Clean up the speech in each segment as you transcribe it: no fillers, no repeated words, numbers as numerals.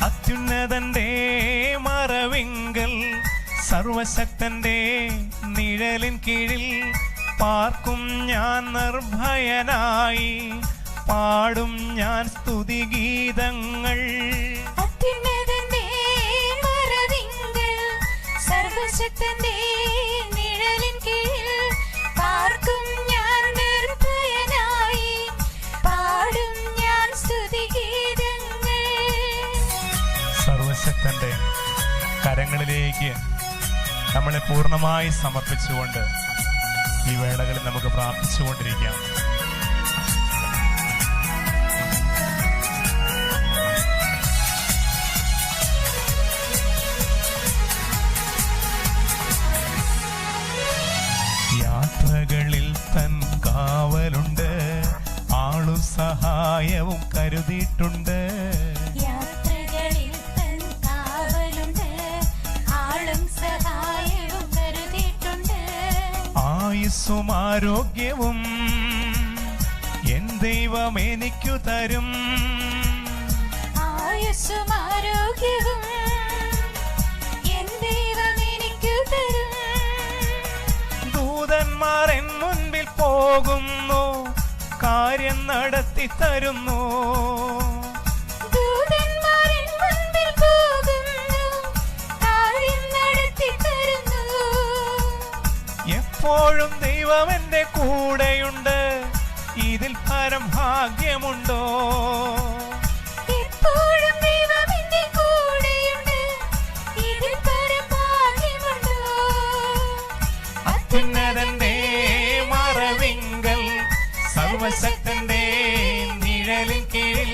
അത്യുന്നതന്റെ മറവിങ്കൽ സർവശക്തന്റെ നിഴലിൻ കീഴിൽ പാർക്കും ഞാൻ നിർഭയനായി, പാടും ഞാൻ സ്തുതിഗീതങ്ങൾ. അത്യുന്നതന്റെ മറവിങ്കൽ സർവശക്തന്റെ നിഴലിൻ കീഴിൽ പാർക്കും ഞാൻ നിർഭയനായി, പാടും ഞാൻ സ്തുതിഗീതങ്ങൾ. സർവശക്തന്റെ കരങ്ങളിലേക്ക് നമ്മളെ പൂർണ്ണമായി സമർപ്പിച്ചുകൊണ്ട് ഈ വേളകളിൽ നമുക്ക് പ്രാർത്ഥിച്ചുകൊണ്ടിരിക്കാം. യാത്രകളിൽ തൻ കാവലുണ്ട്, ആളും സഹായവും കരുതിയിട്ടുണ്ട്. യാത്രകളിൽ തൻ കാവലുണ്ട്, ആളും സഹായവും കരുതിയിട്ടുണ്ട്. ആയുസ്സും ആരോഗ്യവും എൻ ദൈവം എനിക്കു തരും. ആയുസ്സും ആരോഗ്യവും എൻ ദൈവം എനിക്കു തരും. ദൂതന്മാർ എൻ മുൻപിൽ പോകുന്നു, കാര്യം നടത്തി തരുന്നു. ദൂതന്മാർ എൻ മുൻപിൽ പോകുന്നു, കാര്യം നടത്തി തരുന്നു. എപ്പോഴും ദൈവം എന്റെ കൂടെയുണ്ട്, ഇതിൽ പരം ഭാഗ്യമുണ്ടോ? എപ്പോഴും ദൈവം എന്റെ കൂടെയുണ്ട്, ഇതിൽ പരം ഭാഗ്യമുണ്ടോ? അത്യുന്നതന്റെ മറവിങ്കൽ സർവശക്തന്റെ നിഴലിൻ കീഴിൽ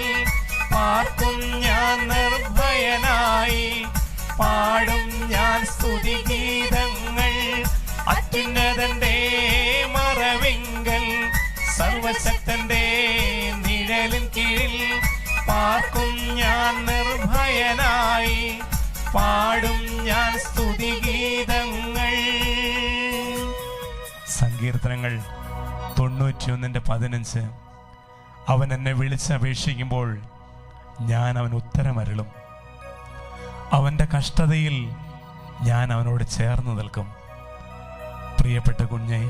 പാർക്കും ഞാൻ നിർഭയനായി, പാടും ഞാൻ സ്തുതിഗീതങ്ങൾ. അത്യുന്നതന്റെ മറവിങ്കൽ സർവശക്തന്റെ നിഴലിൻ കീഴിൽ പാർക്കും ഞാൻ നിർഭയനായി, പാടും ഞാൻ സ്തുതിഗീതങ്ങൾ. സങ്കീർത്തനങ്ങൾ 91:15. അവൻ എന്നെ വിളിച്ചപേക്ഷിക്കുമ്പോൾ ഞാൻ അവൻ ഉത്തരമരുളും. അവൻ്റെ കഷ്ടതയിൽ ഞാൻ അവനോട് ചേർന്ന് നിൽക്കും. പ്രിയപ്പെട്ട കുഞ്ഞേ,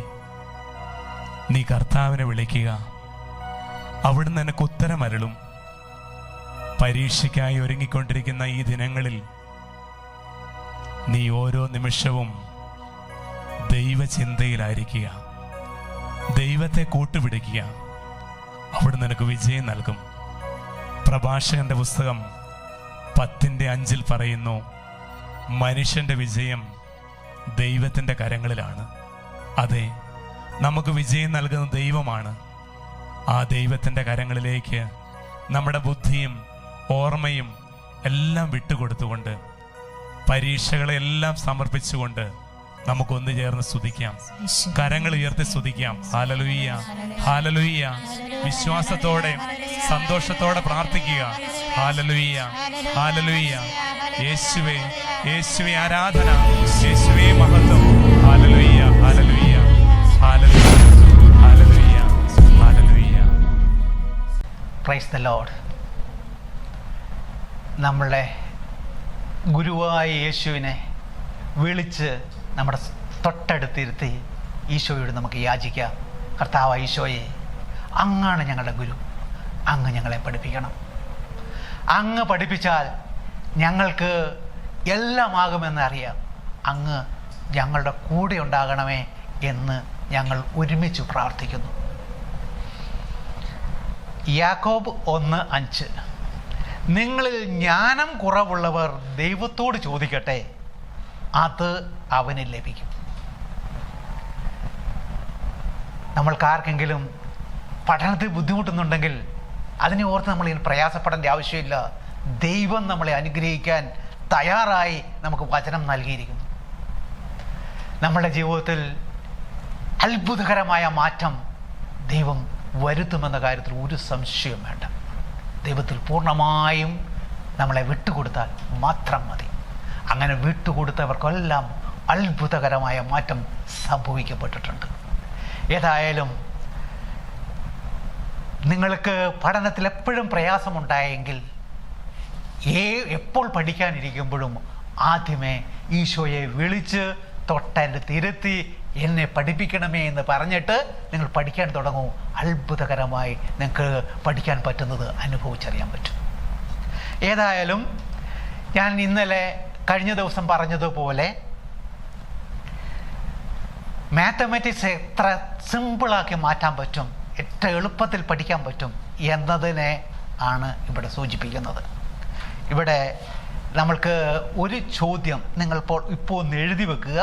നീ കർത്താവിനെ വിളിക്കുക, അവിടുന്ന് നിനക്ക് ഉത്തരമരുളും. പരീക്ഷയ്ക്കായി ഒരുങ്ങിക്കൊണ്ടിരിക്കുന്ന ഈ ദിനങ്ങളിൽ നീ ഓരോ നിമിഷവും ദൈവചിന്തയിലായിരിക്കുക, ദൈവത്തെ കൂട്ടുപിടിക്കുക. അവിടുന്ന് നിനക്ക് വിജയം നൽകും. പ്രഭാഷകന്റെ പുസ്തകം 10:5 പറയുന്നു, മനുഷ്യന്റെ വിജയം ദൈവത്തിൻ്റെ കരങ്ങളിലാണ്. അതെ, നമുക്ക് വിജയം നൽകുന്ന ദൈവമാണ്. ആ ദൈവത്തിൻ്റെ കരങ്ങളിലേക്ക് നമ്മുടെ ബുദ്ധിയും ഓർമ്മയും എല്ലാം വിട്ടുകൊടുത്തുകൊണ്ട്, പരീക്ഷകളെല്ലാം സമർപ്പിച്ചുകൊണ്ട് നമുക്കൊന്നു ചേർന്ന് സ്തുതിക്കാം. കരങ്ങൾ ഉയർത്തി സ്തുതിക്കാം. Hallelujah, hallelujah. വിശ്വാസത്തോടെ സന്തോഷത്തോടെ പ്രാർത്ഥിക്കുക. Hallelujah, hallelujah. യേശുവേ, യേശുവേ ആരാധന, യേശുവേ മഹത്വം. Hallelujah, hallelujah, hallelujah, hallelujah, hallelujah. Praise the Lord. നമ്മളുടെ ഗുരുവായ യേശുവിനെ വിളിച്ച് നമ്മുടെ തൊട്ടടുത്തിരുത്തി ഈശോയോട് നമുക്ക് യാചിക്കാം. കർത്താവായ ഈശോയെ, അങ്ങാണ് ഞങ്ങളുടെ ഗുരു, അങ്ങ് ഞങ്ങളെ പഠിപ്പിക്കണം. അങ്ങ് പഠിപ്പിച്ചാൽ ഞങ്ങൾക്ക് എല്ലാമാകുമെന്ന് അറിയാം. അങ്ങ് ഞങ്ങളുടെ കൂടെ ഉണ്ടാകണമേ എന്ന് ഞങ്ങൾ ഒരുമിച്ച് പ്രാർത്ഥിക്കുന്നു. യാക്കോബ് 1:5. നിങ്ങളിൽ ജ്ഞാനം കുറവുള്ളവർ ദൈവത്തോട് ചോദിക്കട്ടെ, അത് അവന് ലഭിക്കും. നമ്മൾക്കാർക്കെങ്കിലും പഠനത്തിൽ ബുദ്ധിമുട്ടുന്നുണ്ടെങ്കിൽ അതിനെ ഓർത്ത് നമ്മൾ ഇനി പ്രയാസപ്പെടേണ്ട ആവശ്യമില്ല. ദൈവം നമ്മളെ അനുഗ്രഹിക്കാൻ തയ്യാറായി നമുക്ക് വചനം നൽകിയിരിക്കുന്നു. നമ്മുടെ ജീവിതത്തിൽ അത്ഭുതകരമായ മാറ്റം ദൈവം വരുത്തുമെന്ന കാര്യത്തിൽ ഒരു സംശയവും വേണ്ട. ദൈവത്തിൽ പൂർണ്ണമായും നമ്മളെ വിട്ടുകൊടുത്താൽ മാത്രം മതി. അങ്ങനെ വിട്ടുകൊടുത്തവർക്കെല്ലാം അത്ഭുതകരമായ മാറ്റം സംഭവിക്കപ്പെട്ടിട്ടുണ്ട്. ഏതായാലും നിങ്ങൾക്ക് പഠനത്തിൽ എപ്പോഴും പ്രയാസമുണ്ടായെങ്കിൽ എപ്പോൾ പഠിക്കാനിരിക്കുമ്പോഴും ആദ്യമേ ഈശോയെ വിളിച്ച് തൊട്ടടുത്തിരുത്തി എന്നെ പഠിപ്പിക്കണമേ എന്ന് പറഞ്ഞിട്ട് നിങ്ങൾ പഠിക്കാൻ തുടങ്ങൂ. അത്ഭുതകരമായി നിങ്ങൾക്ക് പഠിക്കാൻ പറ്റുന്നത് അനുഭവിച്ചറിയാൻ പറ്റും. ഏതായാലും ഞാൻ കഴിഞ്ഞ ദിവസം പറഞ്ഞതുപോലെ മാത്തമാറ്റിക്സ് എത്ര സിമ്പിളാക്കി മാറ്റാൻ പറ്റും, എത്ര എളുപ്പത്തിൽ പഠിക്കാൻ പറ്റും എന്നതിനെ ആണ് ഇവിടെ സൂചിപ്പിക്കുന്നത്. ഇവിടെ നമ്മൾക്ക് ഒരു ചോദ്യം ഇപ്പോൾ ഒന്ന് എഴുതി വെക്കുക.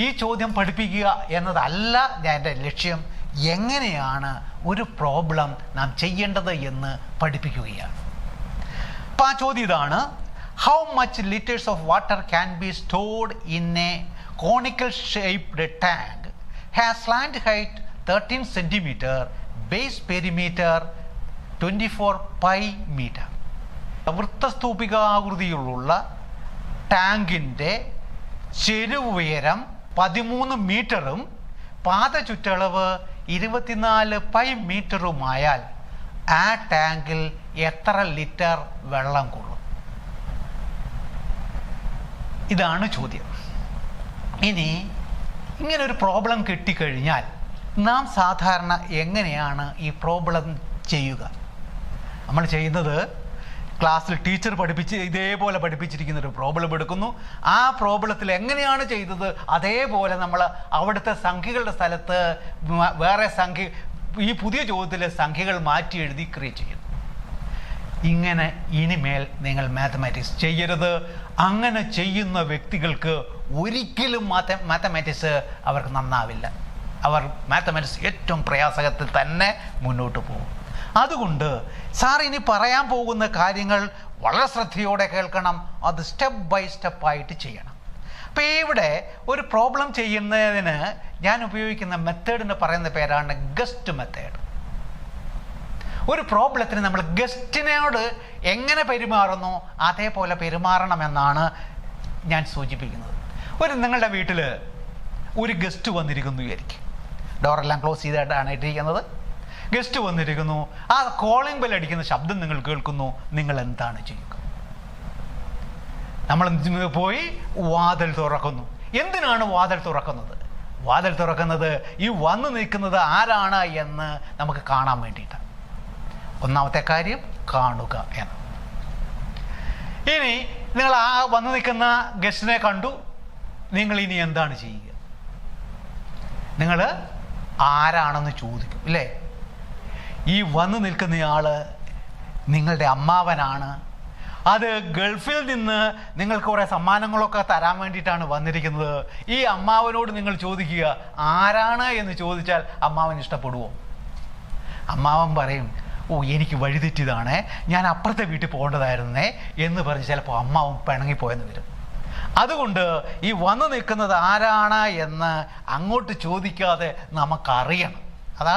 ഈ ചോദ്യം പഠിപ്പിക്കുക എന്നതല്ല എൻ്റെ ലക്ഷ്യം. എങ്ങനെയാണ് ഒരു പ്രോബ്ലം നാം ചെയ്യേണ്ടത് എന്ന് പഠിപ്പിക്കുകയാണ്. അപ്പം ആ ചോദ്യം ഇതാണ്: how much litres of water can be stored in A conical shaped tank, has slant height 13 centimeter, base perimeter 24 pi meter. വൃത്തസ്തൂപികാകൃതിയിലുള്ള ടാങ്കിൻ്റെ ചെരുവുയരം 13 മീറ്ററും പാത ചുറ്റളവ് 24 പൈ മീറ്ററുമായാൽ ആ ടാങ്കിൽ എത്ര ലിറ്റർ വെള്ളം കൊള്ളും? ഇതാണ് ചോദ്യം. ഇനി ഇങ്ങനൊരു പ്രോബ്ലം കിട്ടിക്കഴിഞ്ഞാൽ നാം സാധാരണ എങ്ങനെയാണ് ഈ പ്രോബ്ലം ചെയ്യുക? നമ്മൾ ചെയ്യുന്നത്, ക്ലാസ്സിൽ ടീച്ചർ ഇതേപോലെ പഠിപ്പിച്ചിരിക്കുന്നൊരു പ്രോബ്ലം എടുക്കുന്നു. ആ പ്രോബ്ലത്തിൽ എങ്ങനെയാണ് ചെയ്തത് അതേപോലെ നമ്മൾ അവിടുത്തെ സംഖ്യകളുടെ സ്ഥലത്ത് വേറെ ഈ പുതിയ ചോദ്യത്തിലെ സംഖ്യകൾ മാറ്റി എഴുതി ക്രിയേറ്റ് ചെയ്യുന്നു. ഇങ്ങനെ ഇനിമേൽ നിങ്ങൾ മാത്തമാറ്റിക്സ് ചെയ്യരുത്. അങ്ങനെ ചെയ്യുന്ന വ്യക്തികൾക്ക് ഒരിക്കലും മാത്തമാറ്റിക്സ് അവർക്ക് നന്നാവില്ല. അവർ മാത്തമാറ്റിക്സ് ഏറ്റവും പ്രയാസകത്തിൽ തന്നെ മുന്നോട്ട് പോകും. അതുകൊണ്ട് സാർ ഇനി പറയാൻ പോകുന്ന കാര്യങ്ങൾ വളരെ ശ്രദ്ധയോടെ കേൾക്കണം. അത് സ്റ്റെപ്പ് ബൈ സ്റ്റെപ്പായിട്ട് ചെയ്യണം. അപ്പോൾ ഇവിടെ ഒരു പ്രോബ്ലം ചെയ്യുന്നതിന് ഞാൻ ഉപയോഗിക്കുന്ന മെത്തേഡിന് പറയുന്ന പേരാണ് ഗസ്റ്റ് മെത്തേഡ്. ഒരു പ്രോബ്ലത്തിന് നമ്മൾ ഗസ്റ്റിനോട് എങ്ങനെ പെരുമാറുന്നു അതേപോലെ പെരുമാറണമെന്നാണ് ഞാൻ സൂചിപ്പിക്കുന്നത്. നിങ്ങളുടെ വീട്ടിൽ ഒരു ഗസ്റ്റ് വന്നിരിക്കുന്നു വിചാരിക്കും. ഡോറെല്ലാം ക്ലോസ് ചെയ്തിട്ടാണ് ഇട്ടിരിക്കുന്നത്. ഗസ്റ്റ് വന്നിരിക്കുന്നു. ആ കോളിംഗ് ബെൽ അടിക്കുന്ന ശബ്ദം നിങ്ങൾ കേൾക്കുന്നു. നിങ്ങൾ എന്താണ് ചെയ്യുക? നമ്മൾ പോയി വാതിൽ തുറക്കുന്നു. എന്തിനാണ് വാതിൽ തുറക്കുന്നത്? വാതിൽ തുറക്കുന്നത് ഈ വന്നു നിൽക്കുന്നത് ആരാണ് എന്ന് നമുക്ക് കാണാൻ വേണ്ടിയിട്ടാണ്. ഒന്നാമത്തെ കാര്യം കാണുക എന്ന്. ഇനി നിങ്ങൾ ആ വന്നു നിൽക്കുന്ന ഗസ്റ്റിനെ കണ്ടു. നിങ്ങൾ ഇനി എന്താണ് ചെയ്യുക? നിങ്ങൾ ആരാണെന്ന് ചോദിക്കും, ഇല്ലേ? ഈ വന്നു നിൽക്കുന്നയാള് നിങ്ങളുടെ അമ്മാവനാണ്. അത് ഗൾഫിൽ നിന്ന് നിങ്ങൾക്ക് കുറേ സമ്മാനങ്ങളൊക്കെ തരാൻ വേണ്ടിയിട്ടാണ് വന്നിരിക്കുന്നത്. ഈ അമ്മാവനോട് നിങ്ങൾ ചോദിക്കുക ആരാണ് എന്ന് ചോദിച്ചാൽ അമ്മാവൻ ഇഷ്ടപ്പെടുവോ? അമ്മാവൻ പറയും, എനിക്ക് വഴിതെറ്റിയതാണ്, ഞാൻ അപ്പുറത്തെ വീട്ടിൽ പോകേണ്ടതായിരുന്നേ എന്ന് പറഞ്ഞ് ചിലപ്പോൾ അമ്മാവൻ പിണങ്ങിപ്പോയെന്ന് വരും. അതുകൊണ്ട് ഈ വന്നു നിൽക്കുന്നത് ആരാണ് എന്ന് അങ്ങോട്ട് ചോദിക്കാതെ നമുക്കറിയണം. അത്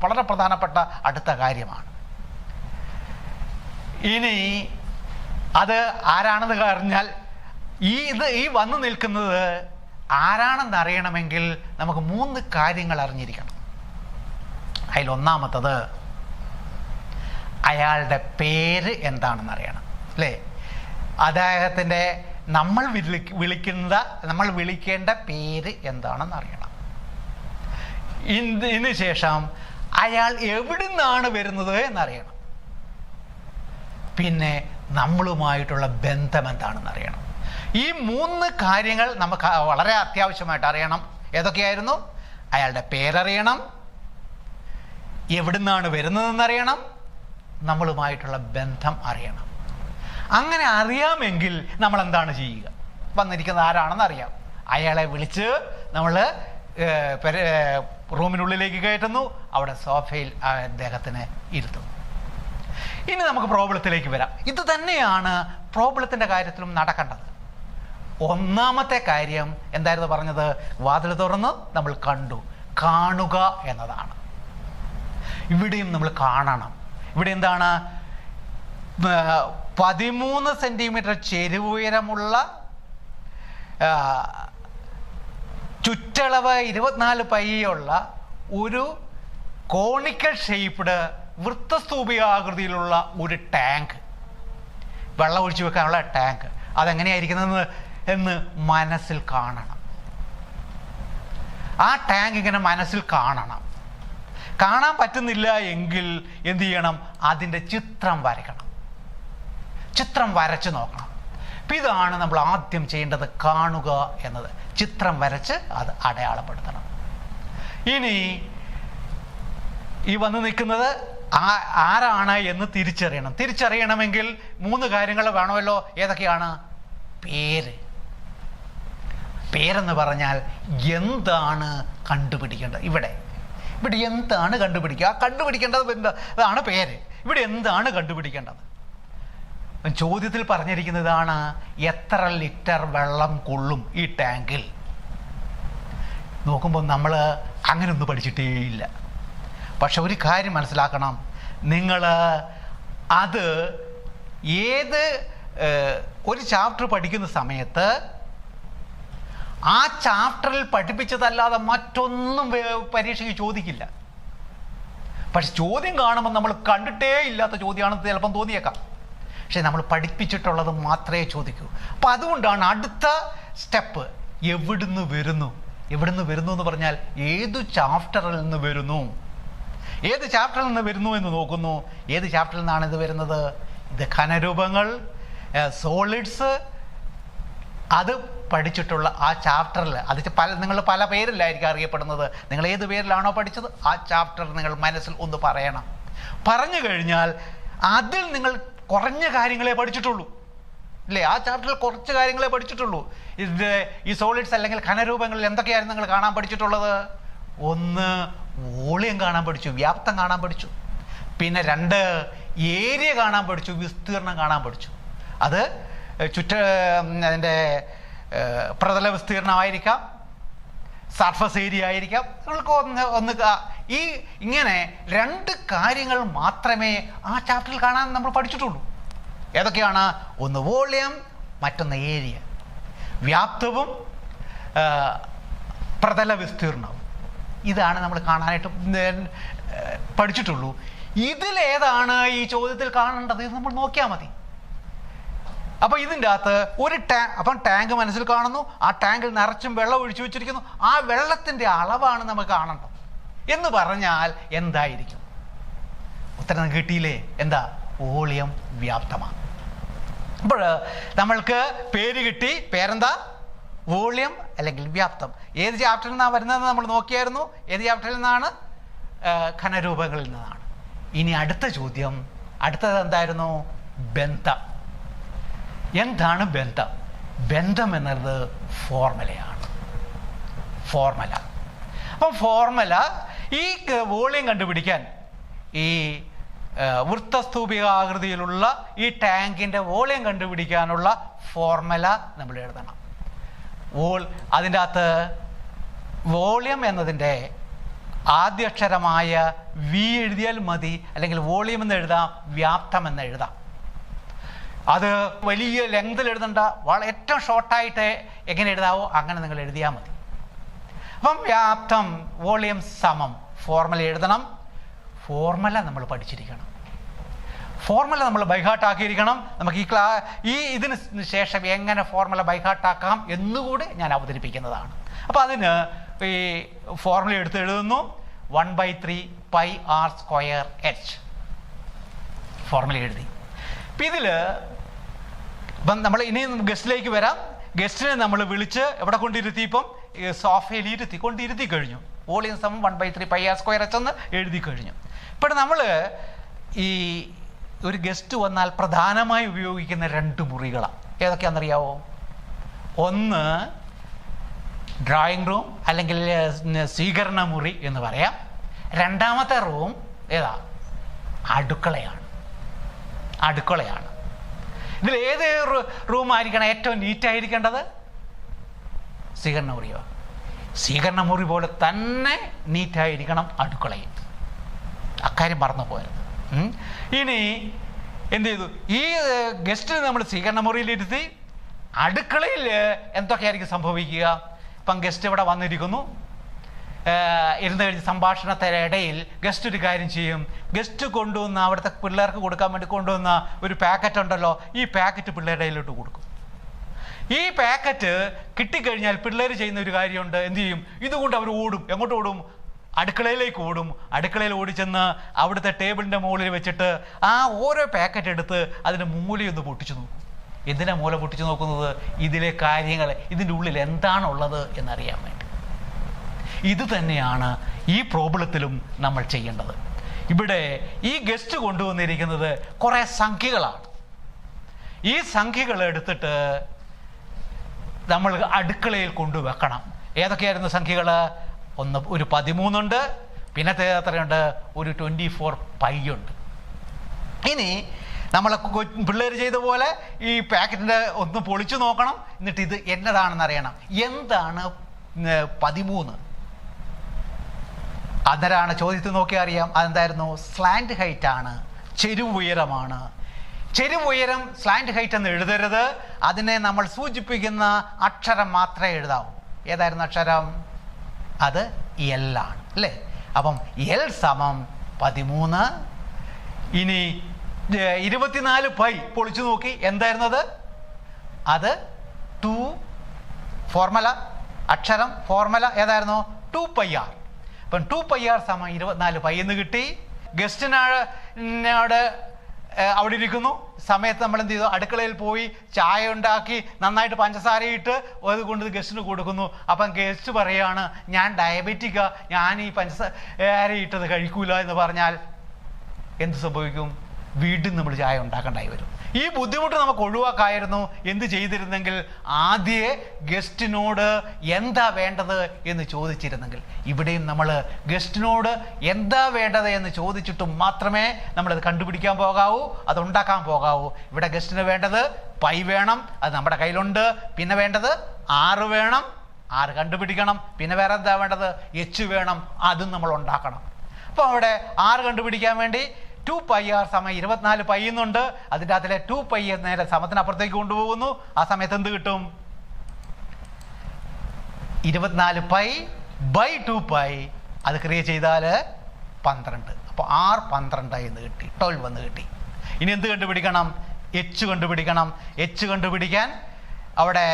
വളരെ പ്രധാനപ്പെട്ട അടുത്ത കാര്യമാണ്. ഇനി അത് ആരാണെന്ന് പറഞ്ഞാൽ ഈ വന്നു നിൽക്കുന്നത് ആരാണെന്ന് അറിയണമെങ്കിൽ നമുക്ക് 3 കാര്യങ്ങൾ അറിഞ്ഞിരിക്കണം. അതിലൊന്നാമത്തത് അയാളുടെ പേര് എന്താണെന്ന് അറിയണം, അല്ലേ? അദ്ദേഹത്തിൻ്റെ നമ്മൾ വിളിക്കേണ്ട പേര് എന്താണെന്ന് അറിയണം. ഇതിന് ശേഷം അയാൾ എവിടുന്നാണ് വരുന്നത് എന്നറിയണം. പിന്നെ നമ്മളുമായിട്ടുള്ള ബന്ധം എന്താണെന്ന് അറിയണം. ഈ 3 കാര്യങ്ങൾ നമുക്ക് വളരെ അത്യാവശ്യമായിട്ട് അറിയണം. ഏതൊക്കെയായിരുന്നു? അയാളുടെ പേരറിയണം, എവിടുന്നാണ് വരുന്നതെന്നറിയണം, നമ്മളുമായിട്ടുള്ള ബന്ധം അറിയണം. അങ്ങനെ അറിയാമെങ്കിൽ നമ്മൾ എന്താണ് ചെയ്യുക? വന്നിരിക്കുന്നത് ആരാണെന്ന് അറിയാം. അയാളെ വിളിച്ച് നമ്മൾ റൂമിനുള്ളിലേക്ക് കയറ്റുന്നു. അവിടെ സോഫയിൽ അദ്ദേഹത്തിനെ ഇരുത്തുന്നു. ഇനി നമുക്ക് പ്രോബ്ലത്തിലേക്ക് വരാം. ഇത് തന്നെയാണ് പ്രോബ്ലത്തിൻ്റെ കാര്യത്തിലും നടക്കേണ്ടത്. ഒന്നാമത്തെ കാര്യം എന്തായിരുന്നു പറഞ്ഞത്? വാതിൽ തുറന്ന് നമ്മൾ കണ്ടു. കാണുക എന്നതാണ്. ഇവിടെയും നമ്മൾ കാണണം. ഇവിടെ എന്താണ്? 13 സെന്റിമീറ്റർ ചെരുവുയരമുള്ള ചുറ്റളവ് 24 പൈയുള്ള ഒരു കോണിക്കൽ ഷേപ്പ്ഡ് വൃത്തസ്തൂപികാകൃതിയിലുള്ള ഒരു ടാങ്ക്. വെള്ളം ഒഴിച്ചു വെക്കാനുള്ള ടാങ്ക്. അതെങ്ങനെയായിരിക്കുന്നതെന്ന് എന്ന് മനസ്സിൽ കാണണം. ആ ടാങ്ക് ഇങ്ങനെ മനസ്സിൽ കാണണം. കാണാൻ പറ്റുന്നില്ല എങ്കിൽ എന്ത് ചെയ്യണം? അതിൻ്റെ ചിത്രം വരയ്ക്കണം. ചിത്രം വരച്ച് നോക്കണം. അപ്പം ഇതാണ് നമ്മൾ ആദ്യം ചെയ്യേണ്ടത്, കാണുക എന്നത്. ചിത്രം വരച്ച് അത് അടയാളപ്പെടുത്തണം. ഇനി ഈ വന്ന് നിൽക്കുന്നത് ആരാണ് എന്ന് തിരിച്ചറിയണം. തിരിച്ചറിയണമെങ്കിൽ 3 കാര്യങ്ങൾ വേണമല്ലോ. ഏതൊക്കെയാണ്? പേരെന്ന് പറഞ്ഞാൽ എന്താണ് കണ്ടുപിടിക്കേണ്ടത്? ഇവിടെ എന്താണ് കണ്ടുപിടിക്കുക? കണ്ടുപിടിക്കേണ്ടത് അതാണ് പേര്. ഇവിടെ എന്താണ് കണ്ടുപിടിക്കേണ്ടത്? ചോദ്യത്തിൽ പറഞ്ഞിരിക്കുന്നതാണ് എത്ര ലിറ്റർ വെള്ളം കൊള്ളും ഈ ടാങ്കിൽ. നോക്കുമ്പോൾ നമ്മൾ അങ്ങനെയൊന്നും പഠിച്ചിട്ടേയില്ല. പക്ഷെ ഒരു കാര്യം മനസ്സിലാക്കണം, നിങ്ങൾ അത് ഒരു ചാപ്റ്റർ പഠിക്കുന്ന സമയത്ത് ആ ചാപ്റ്ററിൽ പഠിപ്പിച്ചതല്ലാതെ മറ്റൊന്നും പരീക്ഷയ്ക്ക് ചോദിക്കില്ല. പക്ഷെ ചോദ്യം കാണുമ്പോൾ നമ്മൾ കണ്ടിട്ടേ ഇല്ലാത്ത ചോദ്യമാണെന്ന് ചിലപ്പം തോന്നിയേക്കാം. പക്ഷെ നമ്മൾ പഠിപ്പിച്ചിട്ടുള്ളത് മാത്രമേ ചോദിക്കൂ. അപ്പം അതുകൊണ്ടാണ് അടുത്ത സ്റ്റെപ്പ് എവിടുന്ന് വരുന്നു എന്ന് പറഞ്ഞാൽ ഏത് ചാപ്റ്ററിൽ നിന്ന് വരുന്നു, ഏത് ചാപ്റ്ററിൽ നിന്ന് വരുന്നു എന്ന് നോക്കുന്നു. ഏത് ചാപ്റ്ററിൽ നിന്നാണ് ഇത് വരുന്നത്? ഇത് ഘനരൂപങ്ങൾ, സോളിഡ്സ്, അത് പഠിച്ചിട്ടുള്ള ആ ചാപ്റ്ററിൽ അത് നിങ്ങൾ പല പേരിലായിരിക്കും അറിയപ്പെടുന്നത്. നിങ്ങൾ ഏത് പേരിലാണോ പഠിച്ചത് ആ ചാപ്റ്റർ നിങ്ങൾ മനസ്സിൽ ഒന്ന് പറയണം. പറഞ്ഞു കഴിഞ്ഞാൽ അതിൽ നിങ്ങൾ കുറഞ്ഞ കാര്യങ്ങളെ പഠിച്ചിട്ടുള്ളൂ, ഇല്ലേ? ആ ചാപ്റ്ററിൽ കുറച്ച് കാര്യങ്ങളെ പഠിച്ചിട്ടുള്ളൂ. ഈ സോളിഡ്സ് അല്ലെങ്കിൽ ഘനരൂപങ്ങളിൽ എന്തൊക്കെയായിരുന്നു നിങ്ങൾ കാണാൻ പഠിച്ചിട്ടുള്ളത്? 1 വോളിയം കാണാൻ പഠിച്ചു, വ്യാപ്തം കാണാൻ പഠിച്ചു. പിന്നെ 2 ഏരിയ കാണാൻ പഠിച്ചു, വിസ്തീർണം കാണാൻ പഠിച്ചു. അത് അതിൻ്റെ പ്രതല വിസ്തീർണമായിരിക്കാം, സർഫസ് ഏരിയ ആയിരിക്കാം. നിങ്ങൾക്ക് ഇങ്ങനെ 2 കാര്യങ്ങൾ മാത്രമേ ആ ചാപ്റ്ററിൽ കാണാൻ നമ്മൾ പഠിച്ചിട്ടുള്ളൂ. ഏതൊക്കെയാണ്? 1 വോളിയം, മറ്റൊന്ന് ഏരിയ. വ്യാപ്തവും പ്രതല വിസ്തീർണവും. ഇതാണ് നമ്മൾ കാണാനായിട്ട് പഠിച്ചിട്ടുള്ളൂ. ഇതിലേതാണ് ഈ ചോദ്യത്തിൽ കാണേണ്ടത്? ഇത് നമ്മൾ നോക്കിയാൽ മതി. അപ്പം ഇതിൻ്റെ അകത്ത് അപ്പം ടാങ്ക് മനസ്സിൽ കാണുന്നു. ആ ടാങ്കിൽ നിറച്ചും വെള്ളം ഒഴിച്ചു വെച്ചിരിക്കുന്നു. ആ വെള്ളത്തിൻ്റെ അളവാണ് നമുക്ക് കാണേണ്ടത് എന്ന് പറഞ്ഞാൽ എന്തായിരിക്കും? ഉത്തരം കിട്ടിയില്ലേ? എന്താ? വോളിയം, വ്യാപ്തമാണ്. അപ്പോൾ നമ്മൾക്ക് പേര് കിട്ടി. പേരെന്താ? വോളിയം അല്ലെങ്കിൽ വ്യാപ്തം. ഏത് ചാപ്റ്ററിൽ നിന്നാണ് വരുന്നതെന്ന് നമ്മൾ നോക്കിയായിരുന്നു. ഏത് ചാപ്റ്ററിൽ നിന്നാണ്? ഘനരൂപങ്ങളിൽ നിന്നാണ്. ഇനി അടുത്ത ചോദ്യം, അടുത്തത് എന്തായിരുന്നു? ബന്ധം. എന്താണ് ബന്ധം? ബന്ധം എന്നത് ഫോർമുലയാണ്. ഫോർമുല. അപ്പം ഫോർമുല ഈ വോളിയം കണ്ടുപിടിക്കാൻ ഈ വൃത്തസ്തൂപിക ആകൃതിയിലുള്ള ഈ ടാങ്കിൻ്റെ വോളിയം കണ്ടുപിടിക്കാനുള്ള ഫോർമുല നമ്മൾ എഴുതണം. അതിൻ്റെ അകത്ത് വോളിയം എന്നതിൻ്റെ ആദ്യാക്ഷരമായ വി എഴുതിയാൽ മതി, അല്ലെങ്കിൽ വോളിയം എന്ന് എഴുതാം, വ്യാപ്തം എന്ന് എഴുതാം. അത് വലിയ ലെങ്തിൽ എഴുതണ്ട, ഏറ്റവും ഷോർട്ടായിട്ട് എങ്ങനെ എഴുതാവോ അങ്ങനെ നിങ്ങൾ എഴുതിയാൽ മതി. അപ്പം വ്യാപ്തം വോളിയം സമം ഫോർമുല എഴുതണം. ഫോർമുല നമ്മൾ പഠിച്ചിരിക്കണം. ഫോർമുല നമ്മൾ ബൈഹാർട്ടാക്കിയിരിക്കണം. നമുക്ക് ഇതിന് ശേഷം എങ്ങനെ ഫോർമുല ബൈഹാർട്ടാക്കാം എന്നുകൂടി ഞാൻ അവതരിപ്പിക്കുന്നതാണ്. അപ്പോൾ അതിന് ഈ ഫോർമുല എടുത്ത് എഴുതുന്നു. 1/3 πr²h ഫോർമുല എഴുതി. അപ്പം ഇതിൽ നമ്മൾ ഇനി ഗസ്റ്റിലേക്ക് വരാം. ഗസ്റ്റിനെ നമ്മൾ വിളിച്ച് എവിടെ കൊണ്ടിരുത്തി? ഇപ്പം സോഫയിൽ കൊണ്ടിരുത്തി കഴിഞ്ഞു. വോളിയം സമം 1/3 πr²h എന്ന് എഴുതി കഴിഞ്ഞു. ഇപ്പോൾ നമ്മൾ ഈ ഒരു ഗസ്റ്റ് വന്നാൽ പ്രധാനമായി ഉപയോഗിക്കുന്ന 2 മുറികളാണ്. ഏതൊക്കെയാണെന്നറിയാവോ? ഒന്ന് ഡ്രോയിങ് റൂം അല്ലെങ്കിൽ സ്വീകരണ മുറി എന്ന് പറയാം. രണ്ടാമത്തെ റൂം ഏതാ? അടുക്കളയാണ്. ഇതിൽ ഏത് റൂമായിരിക്കണം ഏറ്റവും നീറ്റായിരിക്കേണ്ടത്? സ്വീകരണ മുറിയോ? സ്വീകരണ മുറി പോലെ തന്നെ നീറ്റായിരിക്കണം അടുക്കളയും. അക്കാര്യം മറന്നു പോയത്. ഇനി എന്ത് ചെയ്തു? ഈ ഗസ്റ്റിന് നമ്മൾ സ്വീകരണ മുറിയിലിരുത്തി. അടുക്കളയിൽ എന്തൊക്കെയായിരിക്കും സംഭവിക്കുക? ഇപ്പം ഗസ്റ്റ് ഇവിടെ വന്നിരിക്കുന്നു. ഇരുന്ന് കഴിഞ്ഞ് സംഭാഷണത്തിൻ്റെ ഇടയിൽ ഗസ്റ്റ് ഒരു കാര്യം ചെയ്യും. ഗസ്റ്റ് കൊണ്ടുവന്ന അവിടുത്തെ പിള്ളേർക്ക് കൊടുക്കാൻ വേണ്ടി കൊണ്ടുവന്ന ഒരു പാക്കറ്റ് ഉണ്ടല്ലോ, ഈ പാക്കറ്റ് പിള്ളേരുടെ കയ്യിലോട്ട് കൊടുക്കും. ഈ പാക്കറ്റ് കിട്ടിക്കഴിഞ്ഞാൽ പിള്ളേർ ചെയ്യുന്ന ഒരു കാര്യമുണ്ട്, എന്ത് ചെയ്യും? ഇതുകൊണ്ട് അവർ ഓടും. എങ്ങോട്ട് ഓടും? അടുക്കളയിലേക്ക് ഓടും. അടുക്കളയിൽ ഓടിച്ചെന്ന് അവിടുത്തെ ടേബിളിൻ്റെ മുകളിൽ വെച്ചിട്ട് ആ ഓരോ പാക്കറ്റ് എടുത്ത് അതിൻ്റെ മൂലയൊന്ന് പൊട്ടിച്ചു നോക്കും. എന്തിനാ മൂല പൊട്ടിച്ചു നോക്കുന്നത്? ഇതിലെ കാര്യങ്ങൾ, ഇതിൻ്റെ ഉള്ളിൽ എന്താണുള്ളത് എന്നറിയാൻ വേണ്ടി. ഇത് തന്നെയാണ് ഈ പ്രോബ്ലത്തിലും നമ്മൾ ചെയ്യേണ്ടത്. ഇവിടെ ഈ ഗസ്റ്റ് കൊണ്ടുവന്നിരിക്കുന്നത് കുറേ സംഖ്യകളാണ്. ഈ സംഖ്യകൾ എടുത്തിട്ട് നമ്മൾ അടുക്കളയിൽ കൊണ്ടുവെക്കണം. ഏതൊക്കെയായിരുന്നു സംഖ്യകൾ? ഒരു 13 ഉണ്ട്, പിന്നത്തെ എത്രയുണ്ട്? ഒരു 24 പൈ ഉണ്ട്. ഇനി നമ്മൾ പിള്ളേർ ചെയ്ത പോലെ ഈ പാക്കറ്റിൻ്റെ ഒന്ന് പൊളിച്ചു നോക്കണം. എന്നിട്ട് ഇത് എന്നതാണെന്ന് അറിയണം. എന്താണ് 13? അന്നേരമാണ് ചോദ്യത്തിൽ നോക്കി അറിയാം. അതെന്തായിരുന്നു? സ്ലാൻഡ് ഹൈറ്റ് ആണ്, ചെരുവുയരമാണ്. ചെരുവുയരം സ്ലാൻഡ് ഹൈറ്റ് എന്ന് എഴുതരുത്. അതിനെ നമ്മൾ സൂചിപ്പിക്കുന്ന അക്ഷരം മാത്രമേ എഴുതാവൂ. ഏതായിരുന്നു അക്ഷരം? അത് എൽ ആണ്, അല്ലേ? അപ്പം എൽ സമം 13. ഇനി 24 പൈ പൊളിച്ചു നോക്കി. എന്തായിരുന്നത്? അത് 2 ഫോർമുല, അക്ഷരം ഫോർമുല ഏതായിരുന്നു? 2 പൈ ആർ. അപ്പം 2 പൈ ആർ സമം 24 പൈ എന്ന് കിട്ടി. ഗസ്റ്റിനോട് അവിടെ ഇരിക്കുന്നു സമയത്ത് നമ്മൾ എന്ത് ചെയ്തു? അടുക്കളയിൽ പോയി ചായ ഉണ്ടാക്കി നന്നായിട്ട് പഞ്ചസാരയിട്ട് അതുകൊണ്ട് ഗസ്റ്റിന് കൊടുക്കുന്നു. അപ്പം ഗസ്റ്റ് പറയുകയാണ്, ഞാൻ ഡയബറ്റിക്കാ, ഞാൻ ഈ പഞ്ചസാര ഇട്ടത് കഴിക്കൂല എന്ന് പറഞ്ഞാൽ എന്ത് സംഭവിക്കും? വീണ്ടും നമ്മൾ ചായ ഉണ്ടാക്കേണ്ടായി വരും. ഈ ബുദ്ധിമുട്ട് നമുക്ക് ഒഴിവാക്കായിരുന്നു എന്ത് ചെയ്തിരുന്നെങ്കിൽ ആദ്യമേ ഗസ്റ്റിനോട് എന്താ വേണ്ടത് എന്ന് ചോദിച്ചിരുന്നെങ്കിൽ. ഇവിടെയും നമ്മൾ ഗസ്റ്റിനോട് എന്താ വേണ്ടത് എന്ന് ചോദിച്ചിട്ടും മാത്രമേ നമ്മളത് കണ്ടുപിടിക്കാൻ പോകാവൂ, അത് ഉണ്ടാക്കാൻ പോകാവൂ. ഇവിടെ ഗസ്റ്റിന് വേണ്ടത് പൈ വേണം, അത് നമ്മുടെ കയ്യിലുണ്ട്. പിന്നെ വേണ്ടത് 6 വേണം, 6 കണ്ടുപിടിക്കണം. പിന്നെ വേറെ എന്താ വേണ്ടത്? എച്ച് വേണം, അതും നമ്മൾ ഉണ്ടാക്കണം. അപ്പോൾ അവിടെ 6 കണ്ടുപിടിക്കാൻ വേണ്ടി 2 പൈ ആർ സമയം 24 പൈ എന്നുണ്ട്. അതിൻ്റെ അകത്തിലെ 2 പൈ നേരെ സമത്തിനപ്പുറത്തേക്ക് കൊണ്ടുപോകുന്നു. ആ സമയത്ത് എന്ത് കിട്ടും? 24 പൈ ബൈ 2 പൈ. അത് ക്രിയേറ്റ് ചെയ്താൽ 12. അപ്പോൾ R 12 എന്ന് കിട്ടി, 12 എന്ന് കിട്ടി. ഇനി എന്ത് കണ്ടുപിടിക്കണം? എച്ച് കണ്ടുപിടിക്കണം. എച്ച് കണ്ടുപിടിക്കാൻ അവിടെ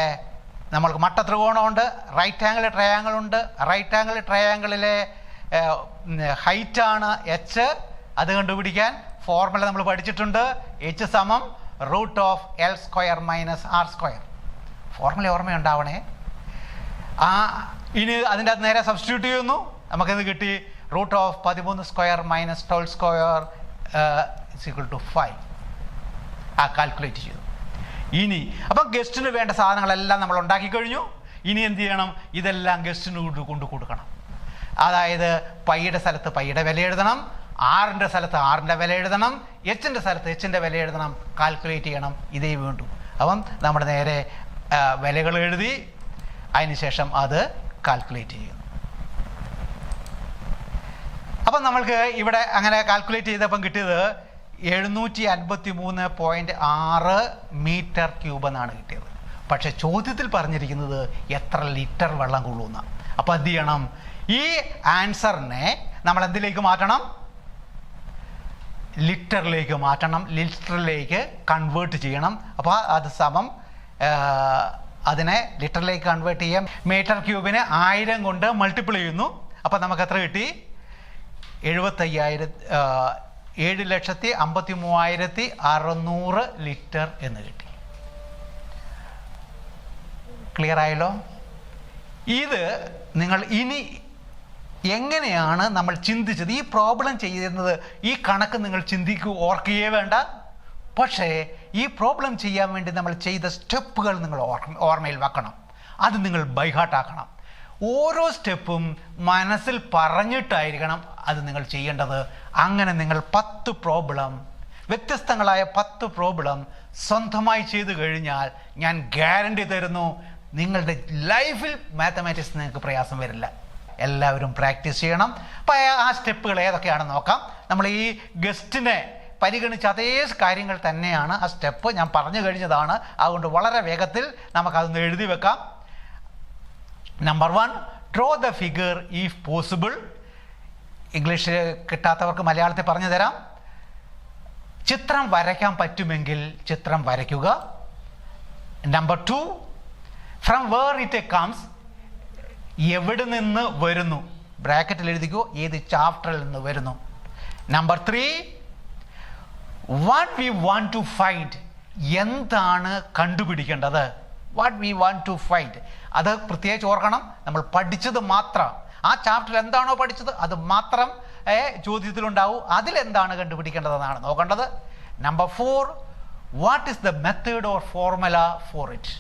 നമ്മൾക്ക് മട്ടത്രികോണമുണ്ട്, റൈറ്റ് ആംഗിൾ ട്രയാങ്കിൾ ഉണ്ട്. റൈറ്റ് ആംഗിൾ ട്രയാങ്കിളിലെ ഹൈറ്റാണ് എച്ച്. അത് കണ്ടുപിടിക്കാൻ ഫോർമുല നമ്മൾ പഠിച്ചിട്ടുണ്ട്. എച്ച് സമം √L² - R². ഫോർമുല ഓർമ്മയുണ്ടാവണേ. ഇനി അതിൻ്റെ അകത്ത് നേരെ സബ്സ്റ്റിറ്റ്യൂട്ട് ചെയ്യുന്നു. നമുക്കിത് കിട്ടി √13² - 12² = 5. ആ കാൽക്കുലേറ്റ് ചെയ്തു. ഇനി അപ്പം ഗസ്റ്റിന് വേണ്ട സാധനങ്ങളെല്ലാം നമ്മൾ ഉണ്ടാക്കി കഴിഞ്ഞു. ഇനി എന്ത് ചെയ്യണം? ഇതെല്ലാം ഗസ്റ്റിന് കൊണ്ട് കൊടുക്കണം. അതായത് പൈയുടെ സ്ഥലത്ത് പൈയുടെ വില എഴുതണം, ആറിൻ്റെ സ്ഥലത്ത് ആറിൻ്റെ വില എഴുതണം, എച്ചിൻ്റെ സ്ഥലത്ത് എച്ചിൻ്റെ വില എഴുതണം, കാൽക്കുലേറ്റ് ചെയ്യണം. ഇതേ വേണ്ടു. അപ്പം നമ്മുടെ നേരെ വിലകൾ എഴുതി അതിനുശേഷം അത് കാൽക്കുലേറ്റ് ചെയ്യുന്നു. അപ്പം നമ്മൾക്ക് ഇവിടെ അങ്ങനെ കാൽക്കുലേറ്റ് ചെയ്തപ്പം കിട്ടിയത് 753.6 മീറ്റർ ക്യൂബ് എന്നാണ് കിട്ടിയത്. പക്ഷെ ചോദ്യത്തിൽ പറഞ്ഞിരിക്കുന്നത് എത്ര ലിറ്റർ വെള്ളം കൊള്ളുന്ന. അപ്പം എന്ത് ചെയ്യണം? ഈ ആൻസറിനെ നമ്മൾ എന്തിലേക്ക് മാറ്റണം? ലിറ്ററിലേക്ക് മാറ്റണം. ലിറ്ററിലേക്ക് കൺവേർട്ട് ചെയ്യണം. അപ്പോൾ അത് സമം അതിനെ ലിറ്ററിലേക്ക് കൺവേർട്ട് ചെയ്യാം. മീറ്റർ ക്യൂബിനെ 1000 കൊണ്ട് മൾട്ടിപ്പിൾ ചെയ്യുന്നു. അപ്പോൾ നമുക്ക് എത്ര കിട്ടി? 7,53,600 ലിറ്റർ എന്ന് കിട്ടി. ക്ലിയർ ആയല്ലോ? ഇത് നിങ്ങൾ ഇനി എങ്ങനെയാണ് നമ്മൾ ചിന്തിച്ചത്? ഈ പ്രോബ്ലം ചെയ്യുന്നത് ഈ കണക്ക് നിങ്ങൾ ഓർക്കുകയേ വേണ്ട. പക്ഷേ ഈ പ്രോബ്ലം ചെയ്യാൻ വേണ്ടി നമ്മൾ ചെയ്ത സ്റ്റെപ്പുകൾ നിങ്ങൾ ഓർമ്മയിൽ വെക്കണം. അത് നിങ്ങൾ ബൈഹാർട്ടാക്കണം. ഓരോ സ്റ്റെപ്പും മനസ്സിൽ പറഞ്ഞിട്ടായിരിക്കണം അത് നിങ്ങൾ ചെയ്യേണ്ടത്. അങ്ങനെ നിങ്ങൾ 10 പ്രോബ്ലം, വ്യത്യസ്തങ്ങളായ 10 പ്രോബ്ലം സ്വന്തമായി ചെയ്തു കഴിഞ്ഞാൽ ഞാൻ ഗ്യാരണ്ടി തരുന്നു, നിങ്ങളുടെ ലൈഫിൽ മാത്തമാറ്റിക്സ് നിങ്ങൾക്ക് പ്രയാസം വരില്ല. എല്ലാവരും പ്രാക്ടീസ് ചെയ്യണം. അപ്പോൾ ആ സ്റ്റെപ്പുകൾ ഏതൊക്കെയാണെന്ന് നോക്കാം. നമ്മൾ ഈ ഗസ്റ്റിനെ പരിഗണിച്ച അതേ കാര്യങ്ങൾ തന്നെയാണ് ആ സ്റ്റെപ്പ്. ഞാൻ പറഞ്ഞു കഴിഞ്ഞതാണ്. അതുകൊണ്ട് വളരെ വേഗത്തിൽ നമുക്കതൊന്ന് എഴുതി വെക്കാം. Number 1, draw the figure if possible. English കിട്ടാത്തവർക്ക് മലയാളത്തിൽ പറഞ്ഞു തരാം. ചിത്രം വരയ്ക്കാൻ പറ്റുമെങ്കിൽ ചിത്രം വരയ്ക്കുക. Number 2, from where it comes, എവിടെ നിന്ന് വരുന്നു, ബ്രാക്കറ്റിൽ എഴുതിക്കോ, ഏത് ചാപ്റ്ററിൽ നിന്ന് വരുന്നു. Number 3, what we want to find, എന്താണ് കണ്ടുപിടിക്കേണ്ടത്. What we want to find, അത് പ്രത്യേകിച്ച് ഓർക്കണം. നമ്മൾ പഠിച്ചത് മാത്രം, ആ ചാപ്റ്ററിൽ എന്താണോ പഠിച്ചത് അത് മാത്രം ചോദ്യത്തിലുണ്ടാവും. അതിലെന്താണ് കണ്ടുപിടിക്കേണ്ടതെന്നാണ് നോക്കേണ്ടത്. Number 4, what is the method or formula for it,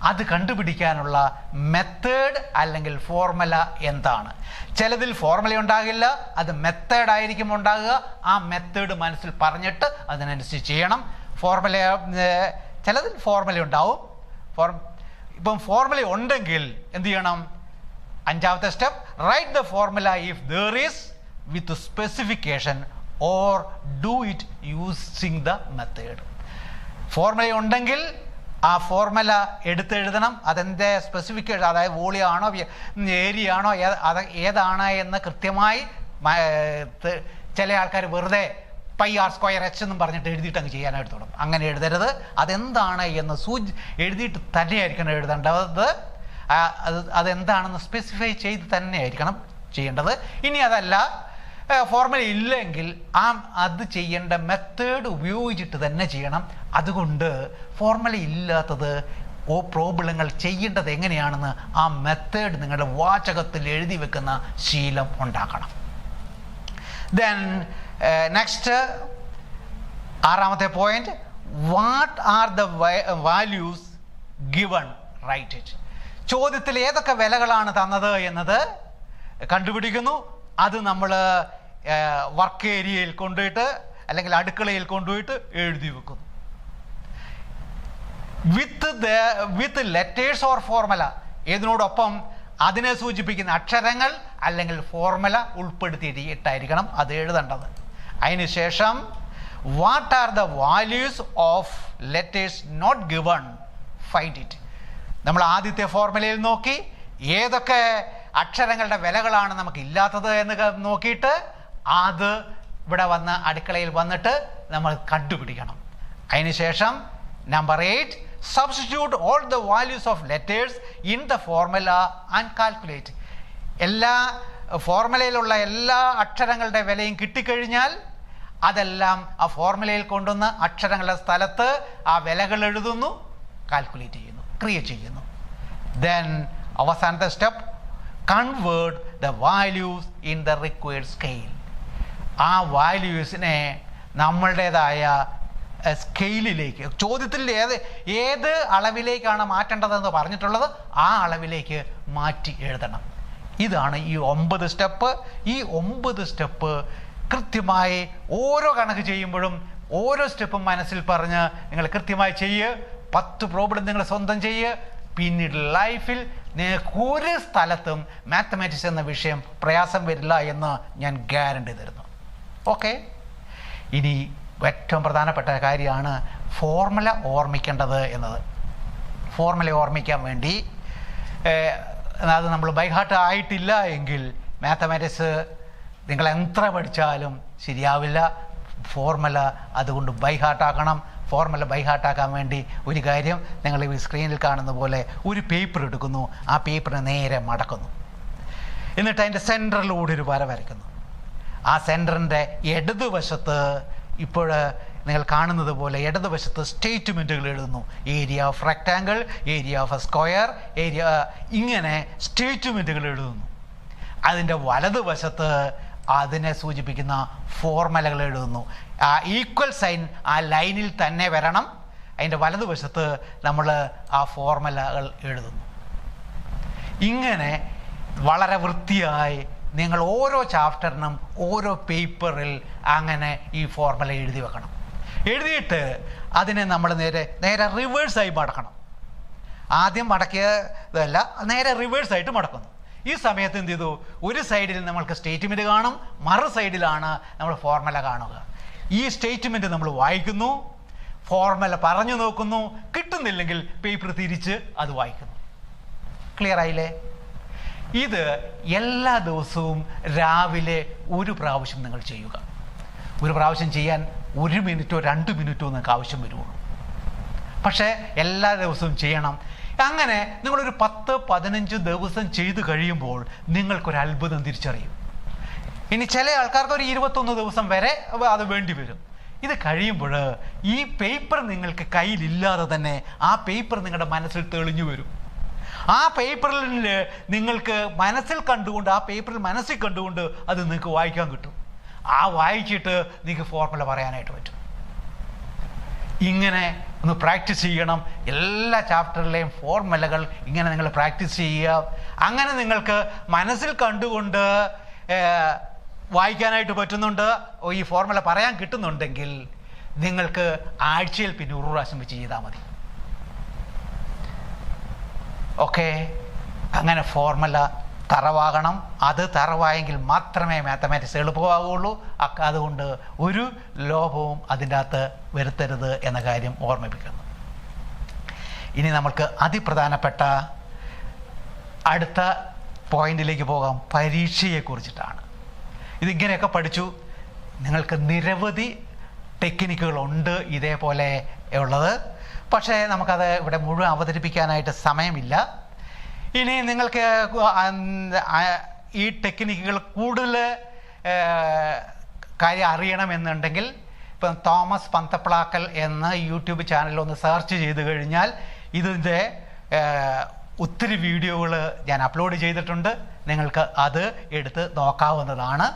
അത് കണ്ടുപിടിക്കാനുള്ള മെത്തേഡ് അല്ലെങ്കിൽ ഫോർമുല എന്താണ്. ചിലതിൽ ഫോർമുല ഉണ്ടാകില്ല, അത് മെത്തേഡ് ആയിരിക്കും ഉണ്ടാകുക. ആ മെത്തേഡ് മനസ്സിൽ പറഞ്ഞിട്ട് അതിനനുസരിച്ച് ചെയ്യണം. ഫോർമുല ചിലതിൽ ഫോർമുല ഉണ്ടാവും. ഇപ്പം ഫോർമുല ഉണ്ടെങ്കിൽ എന്ത് ചെയ്യണം? 5ാമത്തെ step, write the formula if there is with specification or do it using the method. Formula ഉണ്ടെങ്കിൽ ആ ഫോർമുല എടുത്തെഴുതണം. അതെന്ത് സ്പെസിഫിക്കേഷൻ, അതായത് വോളിയം ആണോ ഏരിയ ആണോ ഏതാണ് എന്ന് കൃത്യമായി. ചില ആൾക്കാർ വെറുതെ πr²h എന്നും പറഞ്ഞിട്ട് എഴുതിയിട്ട് അങ്ങ് ചെയ്യാനായിട്ട് തുടങ്ങും. അങ്ങനെ എഴുതരുത്. അതെന്താണ് എന്ന് എഴുതിയിട്ട് തന്നെയായിരിക്കണം എഴുതേണ്ടത്. അതെന്താണെന്ന് സ്പെസിഫൈ ചെയ്ത് തന്നെയായിരിക്കണം ചെയ്യേണ്ടത്. ഇനി അതല്ല, ഫോർമുല ഇല്ലെങ്കിൽ അത് ചെയ്യേണ്ട മെത്തേഡ് ഉപയോഗിച്ചിട്ട് തന്നെ ചെയ്യണം. അതുകൊണ്ട് ഫോർമുല ഇല്ലാത്തത് പ്രോബ്ലങ്ങൾ ചെയ്യേണ്ടത് എങ്ങനെയാണെന്ന് ആ മെത്തേഡ് നിങ്ങളുടെ വാചകത്തിൽ എഴുതി വെക്കുന്ന ശീലം ഉണ്ടാക്കണം. ദെൻ നെക്സ്റ്റ് 6ാമത്തെ point, what are the values given, write it. ചോദ്യത്തിൽ ഏതൊക്കെ വിലകളാണ് തന്നത് എന്നത് കണ്ടുപിടിക്കുന്നു. അത് നമ്മൾ വർക്ക് ഏരിയയിൽ കൊണ്ടുപോയിട്ട് അല്ലെങ്കിൽ അടുക്കളയിൽ കൊണ്ടുപോയിട്ട് എഴുതി വെക്കുന്നു. വിത്ത് ലെറ്റേഴ്സ് ഓർ ഫോർമുല, ഇതിനോടൊപ്പം അതിനെ സൂചിപ്പിക്കുന്ന അക്ഷരങ്ങൾ അല്ലെങ്കിൽ ഫോർമുല ഉൾപ്പെടുത്തിയിട്ടായിരിക്കണം അത് എഴുതേണ്ടത്. അതിനുശേഷം what are the values of letters not given, find it. നമ്മൾ ആദ്യത്തെ ഫോർമുലയിൽ നോക്കി ഏതൊക്കെ അക്ഷരങ്ങളുടെ വിലകളാണ് നമുക്ക് ഇല്ലാത്തത് എന്ന് നോക്കിയിട്ട് അത് ഇവിടെ വന്ന് അടുക്കളയിൽ വന്നിട്ട് നമ്മൾ കണ്ടുപിടിക്കണം. അതിനുശേഷം number 8, substitute all the values of letters in the formula and calculate. എല്ലാ ഫോർമുലയിലുള്ള എല്ലാ അക്ഷരങ്ങളുടെ വിലയും കിട്ടിക്കഴിഞ്ഞാൽ അതെല്ലാം ആ ഫോർമുലയിൽ കൊണ്ടുവന്ന് അക്ഷരങ്ങളുടെ സ്ഥലത്ത് ആ വിലകൾ എഴുതുന്നു, കാൽക്കുലേറ്റ് ചെയ്യുന്നു, ക്രിയേറ്റ് ചെയ്യുന്നു. ദെൻ അവസാനത്തെ step, convert the values in the required scale. ആ വാല്യൂസിനെ നമ്മളുടേതായ സ്കെയിലിലേക്ക്, ചോദ്യത്തിൽ ഏത് അളവിലേക്കാണ് മാറ്റേണ്ടതെന്ന് പറഞ്ഞിട്ടുള്ളത് ആ അളവിലേക്ക് മാറ്റി എഴുതണം. ഇതാണ് ഈ 9 സ്റ്റെപ്പ്. ഈ 9 സ്റ്റെപ്പ് കൃത്യമായി ഓരോ കണക്ക് ചെയ്യുമ്പോഴും ഓരോ സ്റ്റെപ്പും മനസ്സിൽ പറഞ്ഞ് നിങ്ങൾ കൃത്യമായി ചെയ്യുക. 10 പ്രോബ്ലം നിങ്ങൾ സ്വന്തം ചെയ്യുക. പിന്നീട് ലൈഫിൽ നിങ്ങൾക്ക് ഒരു സ്ഥലത്തും മാത്തമാറ്റിക്സ് എന്ന വിഷയം പ്രയാസം വരില്ല എന്ന് ഞാൻ ഗ്യാരണ്ടി തരുന്നു. ഓക്കെ, ഇനി ഏറ്റവും പ്രധാനപ്പെട്ട കാര്യമാണ് ഫോർമുല ഓർമ്മിക്കേണ്ടത് എന്നത്. ഫോർമുല ഓർമ്മിക്കാൻ വേണ്ടി അത് നമ്മൾ ബൈ ഹാർട്ട് ആയിട്ടില്ല എങ്കിൽ മാത്തമാറ്റിക്സ് നിങ്ങൾ എത്ര പഠിച്ചാലും ശരിയാവില്ല. ഫോർമുല അതുകൊണ്ട് ബൈ ഹാർട്ടാക്കണം. ഫോർമുല ബൈ ഹാർട്ടാക്കാൻ വേണ്ടി ഒരു കാര്യം, നിങ്ങൾ ഈ സ്ക്രീനിൽ കാണുന്ന പോലെ ഒരു പേപ്പർ എടുക്കുന്നു, ആ പേപ്പറിനെ നേരെ മടക്കുന്നു, എന്നിട്ട് അതിൻ്റെ സെൻറ്ററിലൂടെ ഒരു വര വരയ്ക്കുന്നു. ആ സെൻറ്ററിൻ്റെ ഇടതുവശത്ത് ഇപ്പോൾ നിങ്ങൾ കാണുന്നത് പോലെ ഇടതുവശത്ത് സ്റ്റേറ്റ്മെൻറ്റുകൾ എഴുതുന്നു. Area of rectangle, area of A square, area, ഇങ്ങനെ സ്റ്റേറ്റ്മെൻറ്റുകൾ എഴുതുന്നു. അതിൻ്റെ വലതുവശത്ത് അതിനെ സൂചിപ്പിക്കുന്ന ഫോർമുലകൾ എഴുതുന്നു. ആ ഈക്വൽ സൈൻ ആ ലൈനിൽ തന്നെ വരണം. അതിൻ്റെ വലതുവശത്ത് നമ്മൾ ആ ഫോർമുലകൾ എഴുതുന്നു. ഇങ്ങനെ വളരെ വൃത്തിയായി നിങ്ങൾ ഓരോ ചാപ്റ്ററിനും ഓരോ പേപ്പറിൽ അങ്ങനെ ഈ ഫോർമുല എഴുതി വെക്കണം. എഴുതിയിട്ട് അതിനെ നമ്മൾ നേരെ റിവേഴ്സായി മടക്കണം. ആദ്യം മടക്കിയതല്ല, നേരെ റിവേഴ്സായിട്ട് മടക്കുന്നു. ഈ സമയത്ത് എന്ത് ചെയ്തു, ഒരു സൈഡിൽ നമ്മൾക്ക് സ്റ്റേറ്റ്മെൻറ്റ് കാണും, മറു സൈഡിലാണ് നമ്മൾ ഫോർമുല കാണുക. ഈ സ്റ്റേറ്റ്മെൻറ്റ് നമ്മൾ വായിക്കുന്നു, ഫോർമുല പറഞ്ഞു നോക്കുന്നു, കിട്ടുന്നില്ലെങ്കിൽ പേപ്പർ തിരിച്ച് അത് വായിക്കുന്നു. ക്ലിയർ ആയില്ലേ? ഇത് എല്ലാ ദിവസവും രാവിലെ ഒരു പ്രാവശ്യം നിങ്ങൾ ചെയ്യുക. ഒരു പ്രാവശ്യം ചെയ്യാൻ 1 മിനിറ്റോ 2 മിനിറ്റോ നിങ്ങൾക്ക് ആവശ്യം വരുള്ളൂ. പക്ഷേ എല്ലാ ദിവസവും ചെയ്യണം. അങ്ങനെ നിങ്ങളൊരു 10-15 ദിവസം ചെയ്തു കഴിയുമ്പോൾ നിങ്ങൾക്കൊരു അത്ഭുതം തിരിച്ചറിയും. ഇനി ചില ആൾക്കാർക്ക് ഒരു 21 ദിവസം വരെ അത് വേണ്ടി വരും. ഇത് കഴിയുമ്പോൾ ഈ പേപ്പർ നിങ്ങൾക്ക് കയ്യിലില്ലാതെ തന്നെ ആ പേപ്പർ നിങ്ങളുടെ മനസ്സിൽ തെളിഞ്ഞു വരും. ആ പേപ്പറിൽ നിങ്ങൾക്ക് മനസ്സിൽ കണ്ടുകൊണ്ട്, ആ പേപ്പറിൽ മനസ്സിൽ കണ്ടുകൊണ്ട് അത് നിങ്ങൾക്ക് വായിക്കാൻ കിട്ടും. ആ വായിച്ചിട്ട് നിങ്ങൾക്ക് ഫോർമുല പറയാനായിട്ട് പറ്റും. ഇങ്ങനെ ഒന്ന് പ്രാക്ടീസ് ചെയ്യണം. എല്ലാ ചാപ്റ്ററിലെയും ഫോർമുലകൾ ഇങ്ങനെ നിങ്ങൾ പ്രാക്ടീസ് ചെയ്യുക. അങ്ങനെ നിങ്ങൾക്ക് മനസ്സിൽ കണ്ടുകൊണ്ട് വായിക്കാനായിട്ട് പറ്റുന്നുണ്ട്, ഈ ഫോർമുല പറയാൻ കിട്ടുന്നുണ്ടെങ്കിൽ നിങ്ങൾക്ക് ആഴ്ചയിൽ പിന്നെ 1 പ്രാവശ്യം വെച്ച് ചെയ്താൽ മതി. ഓക്കെ, അങ്ങനെ ഫോർമുല തറവാകണം. അത് തറവായെങ്കിൽ മാത്രമേ മാത്തമാറ്റിക്സ് എളുപ്പമാവുകയുള്ളൂ. അതുകൊണ്ട് ഒരു ലോഭവും അതിൻ്റെ അകത്ത് വരുത്തരുത് എന്ന കാര്യം ഓർമ്മിപ്പിക്കുന്നു. ഇനി നമുക്ക് അതിപ്രധാനപ്പെട്ട അടുത്ത പോയിന്റിലേക്ക് പോകാം. പരീക്ഷയെക്കുറിച്ചിട്ടാണ്. ഇതിങ്ങനെയൊക്കെ പഠിച്ചു. നിങ്ങൾക്ക് നിരവധി ടെക്നിക്കുകളുണ്ട് ഇതേപോലെ ഉള്ളത്. പക്ഷേ നമുക്കത് ഇവിടെ മുഴുവൻ അവതരിപ്പിക്കാനായിട്ട് സമയമില്ല. ഇനി നിങ്ങൾക്ക് ഈ ടെക്നിക്കുകൾ കൂടുതൽ കാര്യം അറിയണമെന്നുണ്ടെങ്കിൽ ഇപ്പം തോമസ് പന്തപ്ലാക്കൽ എന്ന യൂട്യൂബ് ചാനലിൽ ഒന്ന് സെർച്ച് ചെയ്ത് കഴിഞ്ഞാൽ ഇതിൻ്റെ ഒത്തിരി വീഡിയോകൾ ഞാൻ അപ്ലോഡ് ചെയ്തിട്ടുണ്ട്. നിങ്ങൾക്ക് അത് എടുത്ത് നോക്കാവുന്നതാണ്.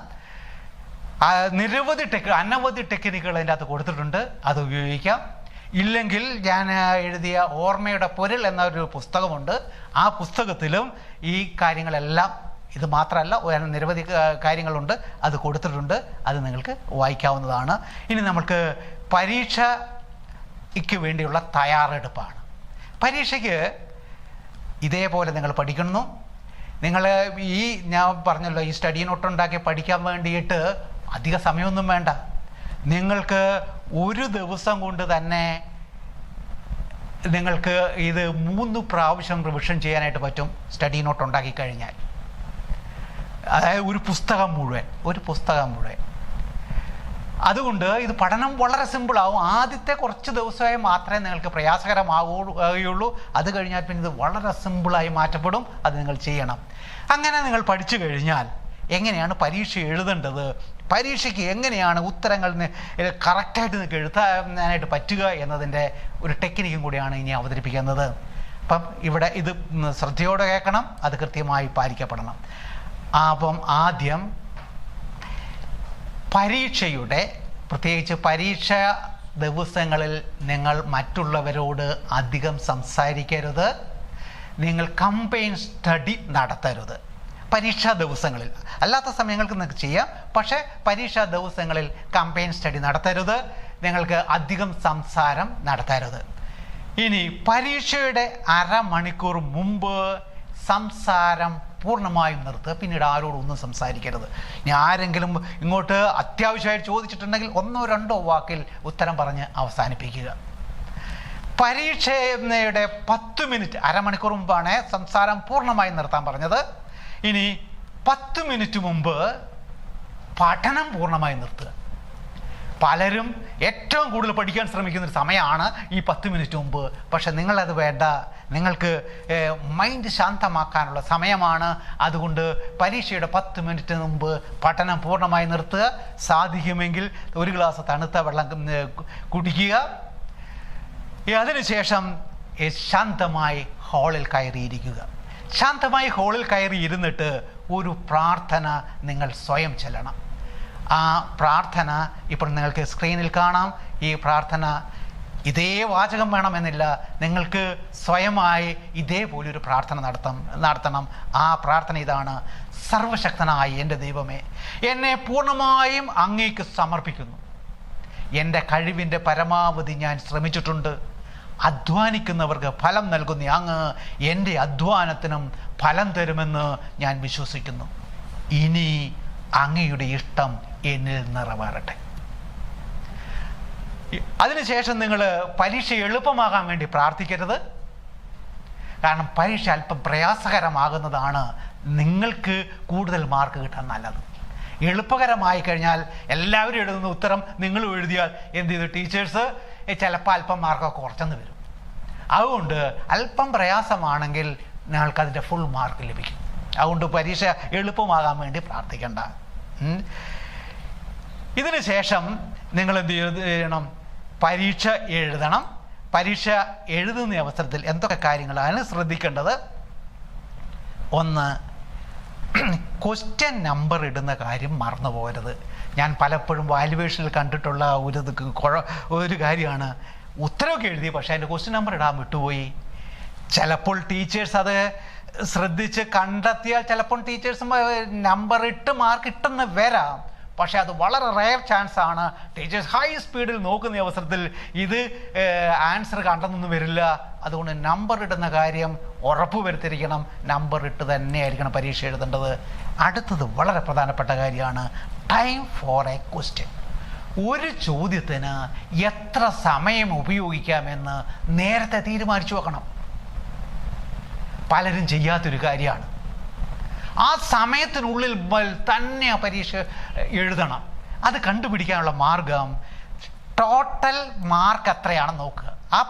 നിരവധി അനവധി ടെക്നിക്കുകൾ അതിൻ്റെ അകത്ത് കൊടുത്തിട്ടുണ്ട്. അത് ഉപയോഗിക്കാം. ഇല്ലെങ്കിൽ ഞാൻ എഴുതിയ ഓർമ്മയുടെ പൊരുൾ എന്നൊരു പുസ്തകമുണ്ട്. ആ പുസ്തകത്തിലും ഈ കാര്യങ്ങളെല്ലാം, ഇത് മാത്രമല്ല നിരവധി കാര്യങ്ങളുണ്ട്, അത് കൊടുത്തിട്ടുണ്ട്. അത് നിങ്ങൾക്ക് വായിക്കാവുന്നതാണ്. ഇനി നമുക്ക് പരീക്ഷയ്ക്ക് വേണ്ടിയുള്ള തയ്യാറെടുപ്പാണ്. പരീക്ഷയ്ക്ക് ഇതേപോലെ നിങ്ങൾ പഠിക്കുന്നു. നിങ്ങൾ ഞാൻ പറഞ്ഞല്ലോ, ഈ സ്റ്റഡി നോട്ട് ഉണ്ടാക്കി പഠിക്കാൻ വേണ്ടിയിട്ട് അധിക സമയമൊന്നും വേണ്ട. നിങ്ങൾക്ക് ഒരു ദിവസം കൊണ്ട് തന്നെ നിങ്ങൾക്ക് ഇത് 3 പ്രാവശ്യം റിവിഷൻ ചെയ്യാനായിട്ട് പറ്റും സ്റ്റഡി നോട്ട് ഉണ്ടാക്കി കഴിഞ്ഞാൽ. അതായത് ഒരു പുസ്തകം മുഴുവൻ. അതുകൊണ്ട് ഇത് പഠനം വളരെ സിമ്പിളാവും. ആദ്യത്തെ കുറച്ച് ദിവസമായി മാത്രമേ നിങ്ങൾക്ക് പ്രയാസകരമാവുകയുള്ളൂ. അത് കഴിഞ്ഞാൽ പിന്നെ ഇത് വളരെ സിമ്പിളായി മാറ്റപ്പെടും. അത് നിങ്ങൾ ചെയ്യണം. അങ്ങനെ നിങ്ങൾ പഠിച്ചു കഴിഞ്ഞാൽ എങ്ങനെയാണ് പരീക്ഷ എഴുതേണ്ടത്, പരീക്ഷയ്ക്ക് എങ്ങനെയാണ് ഉത്തരങ്ങൾ കറക്റ്റായിട്ട് നിങ്ങൾക്ക് എഴുതാനായിട്ട് പറ്റുക എന്നതിൻ്റെ ഒരു ടെക്നിക്കും കൂടിയാണ് ഇനി അവതരിപ്പിക്കുന്നത്. അപ്പം ഇവിടെ ഇത് ശ്രദ്ധയോടെ കേൾക്കണം, അത് കൃത്യമായി പാലിക്കപ്പെടണം. അപ്പം ആദ്യം പരീക്ഷയുടെ, പ്രത്യേകിച്ച് പരീക്ഷ ദിവസങ്ങളിൽ നിങ്ങൾ മറ്റുള്ളവരോട് അധികം സംസാരിക്കരുത്. നിങ്ങൾ കമ്പൈൻ സ്റ്റഡി നടത്തരുത് പരീക്ഷാ ദിവസങ്ങളിൽ. അല്ലാത്ത സമയങ്ങൾക്ക് നിങ്ങൾക്ക് ചെയ്യാം, പക്ഷേ പരീക്ഷാ ദിവസങ്ങളിൽ കമ്പൈൻ സ്റ്റഡി നടത്തരുത്. നിങ്ങൾക്ക് അധികം സംസാരം നടത്തരുത്. ഇനി പരീക്ഷയുടെ അരമണിക്കൂർ മുമ്പ് സംസാരം പൂർണ്ണമായും നിർത്തുക. പിന്നീട് ആരോടൊന്നും സംസാരിക്കരുത്. ഇനി ആരെങ്കിലും ഇങ്ങോട്ട് അത്യാവശ്യമായിട്ട് ചോദിച്ചിട്ടുണ്ടെങ്കിൽ 1-2 വാക്കിൽ ഉത്തരം പറഞ്ഞ് അവസാനിപ്പിക്കുക. പരീക്ഷയുടെ 10 മിനിറ്റ്, അരമണിക്കൂർ മുമ്പാണ് സംസാരം പൂർണ്ണമായും നിർത്താൻ പറഞ്ഞത്. ഇനി 10 മിനിറ്റ് മുമ്പ് പഠനം പൂർണ്ണമായി നിർത്തുക. പലരും ഏറ്റവും കൂടുതൽ പഠിക്കാൻ ശ്രമിക്കുന്നൊരു സമയമാണ് ഈ 10 മിനിറ്റ് മുമ്പ്. പക്ഷെ നിങ്ങളത് വേണ്ട. നിങ്ങൾക്ക് മൈൻഡ് ശാന്തമാക്കാനുള്ള സമയമാണ്. അതുകൊണ്ട് പരീക്ഷയുടെ 10 മിനിറ്റ് മുമ്പ് പഠനം പൂർണ്ണമായി നിർത്തുക. സാധിക്കുമെങ്കിൽ 1 ഗ്ലാസ് തണുത്ത വെള്ളം കുടിക്കുക. അതിനുശേഷം ശാന്തമായി ഹാളിൽ കയറിയിരിക്കുക. ശാന്തമായി ഹാളിൽ കയറി ഇരുന്നിട്ട് ഒരു പ്രാർത്ഥന നിങ്ങൾ സ്വയം ചൊല്ലണം. ആ പ്രാർത്ഥന ഇപ്പോൾ നിങ്ങൾക്ക് സ്ക്രീനിൽ കാണാം. ഈ പ്രാർത്ഥന ഇതേ വാചകം വേണമെന്നില്ല, നിങ്ങൾക്ക് സ്വയമായി ഇതേപോലെ ഒരു പ്രാർത്ഥന നടത്തണം. ആ പ്രാർത്ഥന ഇതാണ്: സർവശക്തനായ എൻ്റെ ദൈവമേ, എന്നെ പൂർണ്ണമായും അങ്ങേക്ക് സമർപ്പിക്കുന്നു. എൻ്റെ കഴിവിൻ്റെ പരമാവധി ഞാൻ ശ്രമിച്ചിട്ടുണ്ട്. അധ്വാനിക്കുന്നവർക്ക് ഫലം നൽകുന്ന അങ്ങ് എൻ്റെ അധ്വാനത്തിനും ഫലം തരുമെന്ന് ഞാൻ വിശ്വസിക്കുന്നു. ഇനി അങ്ങയുടെ ഇഷ്ടം എന്നിൽ നിറവേറട്ടെ. അതിനുശേഷം നിങ്ങൾ പരീക്ഷ എളുപ്പമാകാൻ വേണ്ടി പ്രാർത്ഥിക്കരുത്. കാരണം പരീക്ഷ അല്പം പ്രയാസകരമാകുന്നതാണ് നിങ്ങൾക്ക് കൂടുതൽ മാർക്ക് കിട്ടാൻ നല്ലത്. എളുപ്പകരമായി കഴിഞ്ഞാൽ എല്ലാവരും എഴുതുന്ന ഉത്തരം നിങ്ങൾ എഴുതിയാൽ എന്ത് ചെയ്തു ടീച്ചേഴ്സ് ചിലപ്പോൾ അല്പം മാർക്കൊക്കെ കുറച്ചെന്ന് വരും. അതുകൊണ്ട് അല്പം പ്രയാസമാണെങ്കിൽ നിങ്ങൾക്കതിൻ്റെ ഫുൾ മാർക്ക് ലഭിക്കും. അതുകൊണ്ട് പരീക്ഷ എളുപ്പമാകാൻ വേണ്ടി പ്രാർത്ഥിക്കേണ്ട. ഇതിന് ശേഷം നിങ്ങൾ എന്ത് ചെയ്യണം? പരീക്ഷ എഴുതണം. പരീക്ഷ എഴുതുന്ന അവസരത്തിൽ എന്തൊക്കെ കാര്യങ്ങളാണ് ശ്രദ്ധിക്കേണ്ടത്? ഒന്ന്, ക്വസ്റ്റ്യൻ നമ്പർ ഇടുന്ന കാര്യം മറന്നു പോകരുത്. ഞാൻ പലപ്പോഴും വാല്യുവേഷനിൽ കണ്ടിട്ടുള്ള ഒരു കാര്യമാണ്, ഉത്തരവൊക്കെ എഴുതി പക്ഷേ അതിൻ്റെ ക്വസ്റ്റ്യൻ നമ്പർ ഇടാൻ വിട്ടുപോയി. ചിലപ്പോൾ ടീച്ചേഴ്സ് അത് ശ്രദ്ധിച്ച് കണ്ടെത്തിയാൽ ചിലപ്പോൾ ടീച്ചേഴ്സ് നമ്പർ ഇട്ട് മാർക്ക് ഇട്ടെന്ന് വരാം. പക്ഷെ അത് വളരെ റയർ ചാൻസ് ആണ്. ടീച്ചേഴ്സ് ഹൈ സ്പീഡിൽ നോക്കുന്ന അവസരത്തിൽ ഇത് ആൻസർ കണ്ടെന്നൊന്നും വരില്ല. അതുകൊണ്ട് നമ്പർ ഇടുന്ന കാര്യം ഉറപ്പ് വരുത്തിയിരിക്കണം. നമ്പർ ഇട്ട് തന്നെയായിരിക്കണം പരീക്ഷ എഴുതേണ്ടത്. അടുത്തത് വളരെ പ്രധാനപ്പെട്ട കാര്യമാണ് ടൈം ഫോർ എ ക്വസ്റ്റ്യൻ. ഒരു ചോദ്യത്തിന് എത്ര സമയം ഉപയോഗിക്കാമെന്ന് നേരത്തെ തീരുമാനിച്ചു വെക്കണം. പലരും ചെയ്യാത്തൊരു കാര്യമാണ്. ആ സമയത്തിനുള്ളിൽ തന്നെ ആ പരീക്ഷ എഴുതണം. അത് കണ്ടുപിടിക്കാനുള്ള മാർഗം ടോട്ടൽ മാർക്ക് എത്രയാണെന്ന് നോക്കുക. ആ